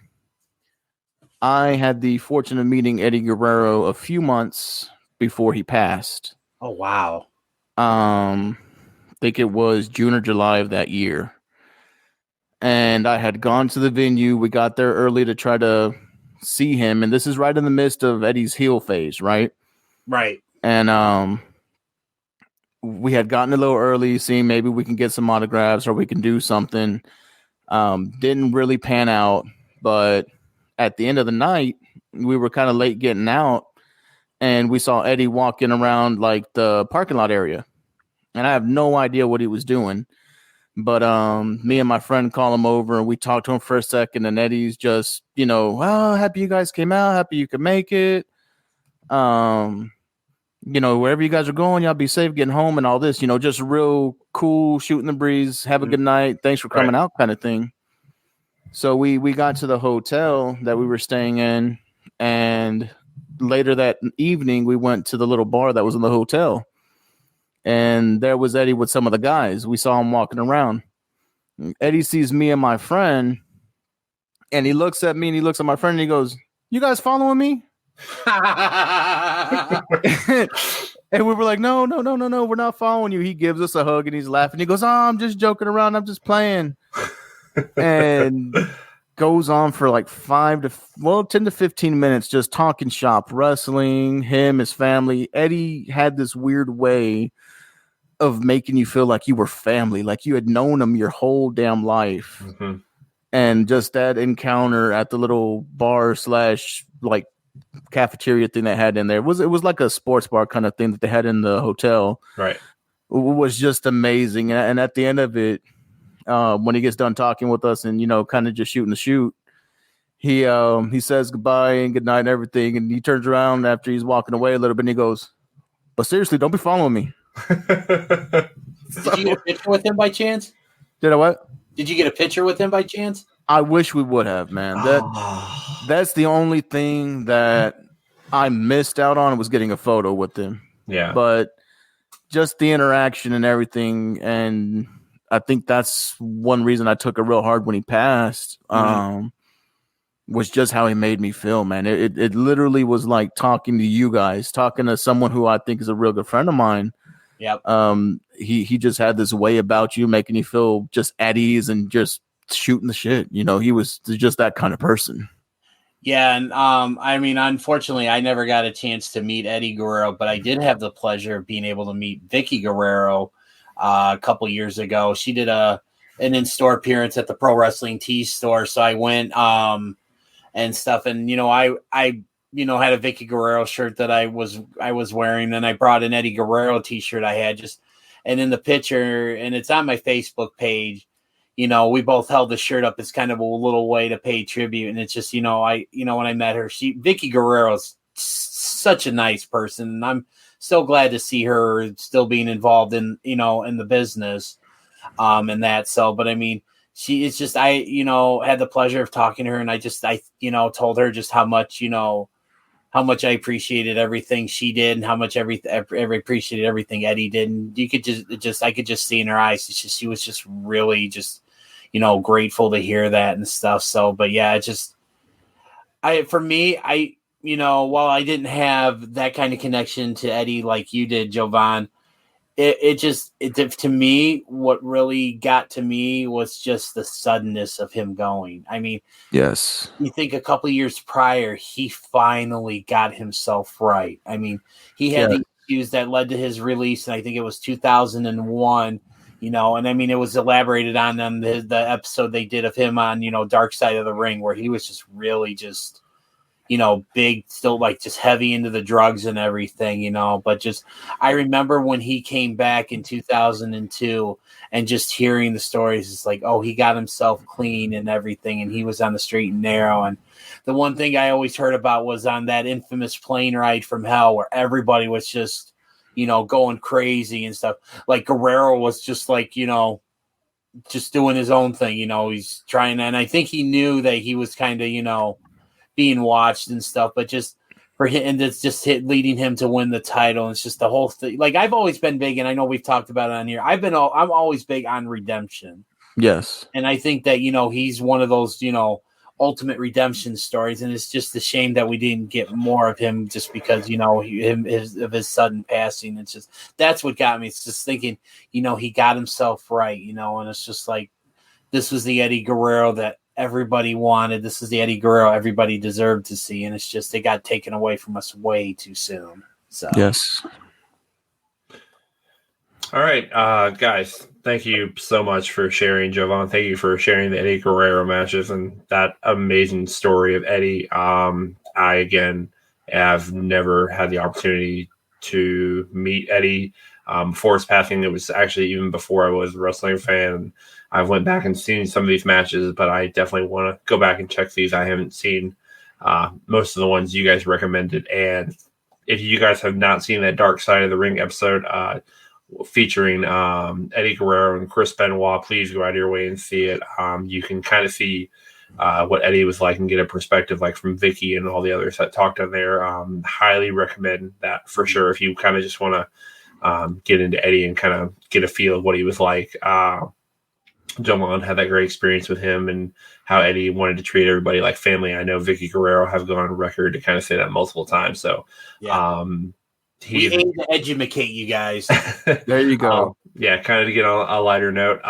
had the fortune of meeting Eddie Guerrero a few months before he passed. Oh, wow. I think it was June or July of that year. And I had gone to the venue. We got there early to try to see him. And this is right in the midst of Eddie's heel phase, right? Right. And we had gotten a little early, seeing maybe we can get some autographs or we can do something. Didn't really pan out. But at the end of the night, we were kind of late getting out. And we saw Eddie walking around like the parking lot area. And I have no idea what he was doing. But me and my friend call him over and we talked to him for a second. And Eddie's just, well, happy you guys came out. Happy you could make it. Wherever you guys are going, y'all be safe getting home and all this. Just real cool, shooting the breeze. Have a good night. Thanks for coming out kind of thing. So we got to the hotel that we were staying in. And later that evening, we went to the little bar that was in the hotel, and there was Eddie with some of the guys. We saw him walking around. Eddie sees me and my friend, and he looks at me and he looks at my friend and he goes, "You guys following me?" And we were like, no, we're not following you. He gives us a hug and he's laughing. He goes, "Oh, I'm just joking around. I'm just playing." And goes on for like 10 to 15 minutes, just talking shop, wrestling, him, his family. Eddie had this weird way of making you feel like you were family, like you had known him your whole damn life. Mm-hmm. And just that encounter at the little bar / like cafeteria thing they had in there, it was like a sports bar kind of thing that they had in the hotel. Right. It was just amazing. And at the end of it, when he gets done talking with us and, kind of just shooting the shoot, he says goodbye and good night and everything. And he turns around after he's walking away a little bit and he goes, "But seriously, don't be following me." Did you get a picture with him by chance? Did I what? Did you get a picture with him by chance? I wish we would have, man. That's the only thing that I missed out on, was getting a photo with him. Yeah. But just the interaction and everything, and I think that's one reason I took it real hard when he passed, was just how he made me feel, man. It literally was like talking to you guys, talking to someone who I think is a real good friend of mine. Yep. He just had this way about you, making you feel just at ease and just shooting the shit. He was just that kind of person. Yeah, and I mean, unfortunately, I never got a chance to meet Eddie Guerrero, but I did have the pleasure of being able to meet Vicky Guerrero a couple years ago. She did an in-store appearance at the Pro Wrestling Tees store, so I went and stuff. And I had a Vicky Guerrero shirt that I was wearing, and I brought an Eddie Guerrero t-shirt I had and in the picture, and it's on my Facebook page, we both held the shirt up as kind of a little way to pay tribute. And it's just, when I met her, Vicky Guerrero's such a nice person. And I'm so glad to see her still being involved in, in the business, and that. So, but I mean, she is just, I had the pleasure of talking to her, and I told her just how much I appreciated everything she did, and how much I appreciated everything Eddie did. And you could I could just see in her eyes, she was just really just, grateful to hear that and stuff. So, but yeah, for me, while I didn't have that kind of connection to Eddie like you did, Jovan, to me, what really got to me was just the suddenness of him going. I mean, yes, you think a couple of years prior, he finally got himself right. I mean, he had the issues that led to his release, and I think it was 2001. And I mean, it was elaborated on the episode they did of him on Dark Side of the Ring, where he was just really just big, still like just heavy into the drugs and everything, but just, I remember when he came back in 2002 and just hearing the stories, it's like, oh, he got himself clean and everything. And he was on the straight and narrow. And the one thing I always heard about was on that infamous plane ride from hell, where everybody was just, going crazy and stuff. Like Guerrero was just like, just doing his own thing, he's trying. And I think he knew that he was kind of, being watched and stuff, but just for him, and it's just leading him to win the title. And it's just the whole thing. Like, I've always been big, and I know we've talked about it on here. I'm always big on redemption. Yes. And I think that, he's one of those, ultimate redemption stories. And it's just a shame that we didn't get more of him just because, of his sudden passing. It's just, that's what got me. It's just thinking, he got himself right, and it's just like, this was the Eddie Guerrero that everybody wanted. This is the Eddie Guerrero everybody deserved to see, and it's just, they got taken away from us way too soon. So yes. All right, guys, thank you so much for sharing, Jovan. Thank you for sharing the Eddie Guerrero matches and that amazing story of Eddie. I, again, have never had the opportunity to meet Eddie before his passing. It was actually even before I was a wrestling fan. I went back and seen some of these matches, but I definitely want to go back and check these. I haven't seen most of the ones you guys recommended. And if you guys have not seen that Dark Side of the Ring episode featuring Eddie Guerrero and Chris Benoit, please go out of your way and see it. You can kind of see what Eddie was like and get a perspective like from Vicky and all the others that talked on there. Highly recommend that for sure if you kind of just want to get into Eddie and kind of get a feel of what he was like. Jovan had that great experience with him and how Eddie wanted to treat everybody like family. I know Vicky Guerrero have gone on record to kind of say that multiple times. So, yeah. We aim to educate you guys. There you go. Yeah, kind of to get on a lighter note.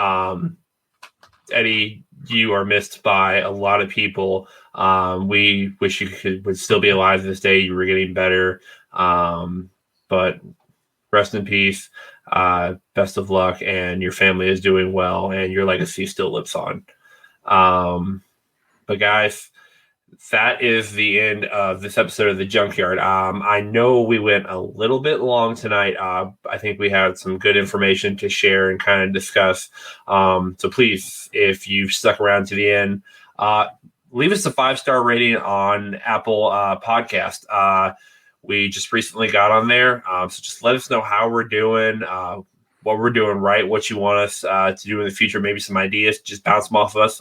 Eddie, you are missed by a lot of people. We wish you would still be alive this day. You were getting better. But rest in peace. Best of luck, and your family is doing well, and your legacy still lives on. But guys, that is the end of this episode of the Junkyard. I know we went a little bit long tonight. I think we had some good information to share and kind of discuss. So please, if you stuck around to the end, leave us a 5-star rating on Apple Podcast. We just recently got on there. So just let us know how we're doing, what we're doing right, what you want us to do in the future, maybe some ideas, just bounce them off of us.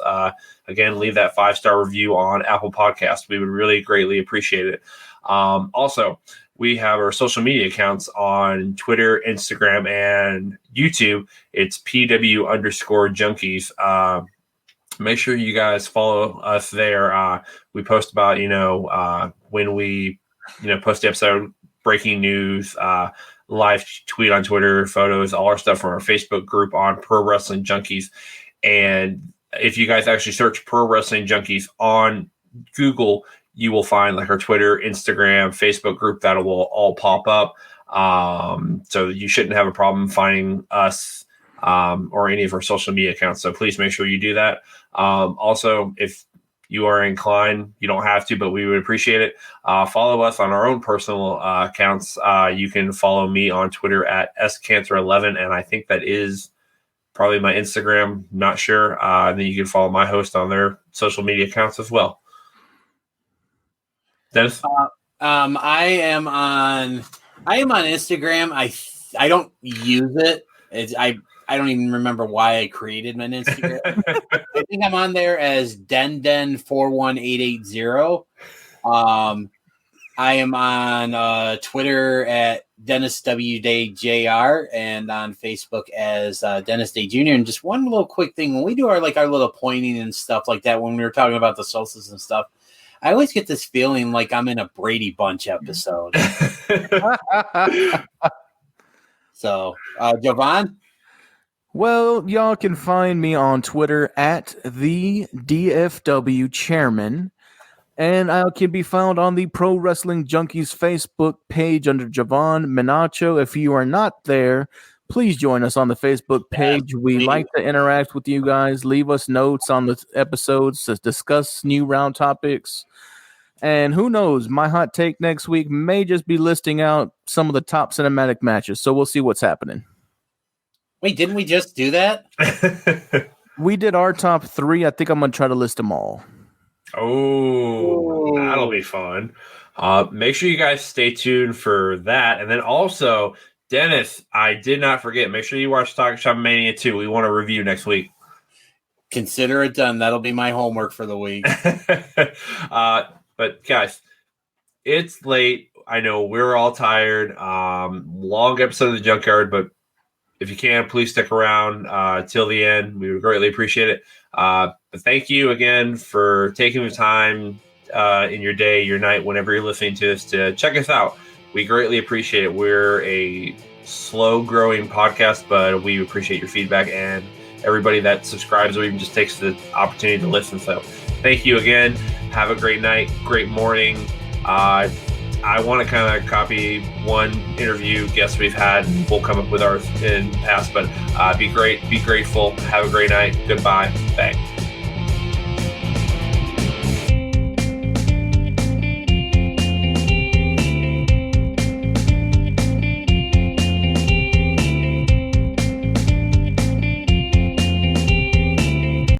Again, leave that 5-star review on Apple Podcast. We would really greatly appreciate it. Also, we have our social media accounts on Twitter, Instagram, and YouTube. It's PW_junkies. Make sure you guys follow us there. We post about, when we post the episode, breaking news, live tweet on Twitter, photos, all our stuff from our Facebook group on Pro Wrestling Junkies. And if you guys actually search Pro Wrestling Junkies on Google, you will find like our Twitter, Instagram, Facebook group that will all pop up. So you shouldn't have a problem finding us or any of our social media accounts. So please make sure you do that. Also, if you are inclined. You don't have to, but we would appreciate it. Follow us on our own personal accounts. You can follow me on Twitter at scantor11, and I think that is probably my Instagram. Not sure. And then you can follow my host on their social media accounts as well. Dennis? I am on Instagram. I don't use it. I don't even remember why I created my Instagram. I think I'm on there as Den41880. I am on Twitter at DennisWDayJR and on Facebook as Dennis Day Jr. And just one little quick thing, when we do our little pointing and stuff like that, when we were talking about the solstice and stuff, I always get this feeling like I'm in a Brady Bunch episode. So, Jovan? Well, y'all can find me on Twitter at the DFW Chairman, and I can be found on the Pro Wrestling Junkies Facebook page under Jovan Menacho. If you are not there, please join us on the Facebook page. We like to interact with you guys. Leave us notes on the episodes to discuss new round topics. And who knows, my hot take next week may just be listing out some of the top cinematic matches. So we'll see what's happening. Wait, didn't we just do that? We did our top 3. I think I'm going to try to list them all. Oh, that'll be fun. Make sure you guys stay tuned for that. And then also, Dennis, I did not forget. Make sure you watch Talk Shop Mania 2. We want to review next week. Consider it done. That'll be my homework for the week. But guys, it's late. I know we're all tired. Long episode of the Junkyard, but if you can, please stick around till the end. We would greatly appreciate it. But thank you again for taking the time in your day, your night, whenever you're listening to this, to check us out. We greatly appreciate it. We're a slow-growing podcast, but we appreciate your feedback and everybody that subscribes or even just takes the opportunity to listen. So thank you again. Have a great night, great morning. I want to kind of copy one interview guest we've had. We'll come up with ours in the past, but be great, be grateful. Have a great night. Goodbye. Bang.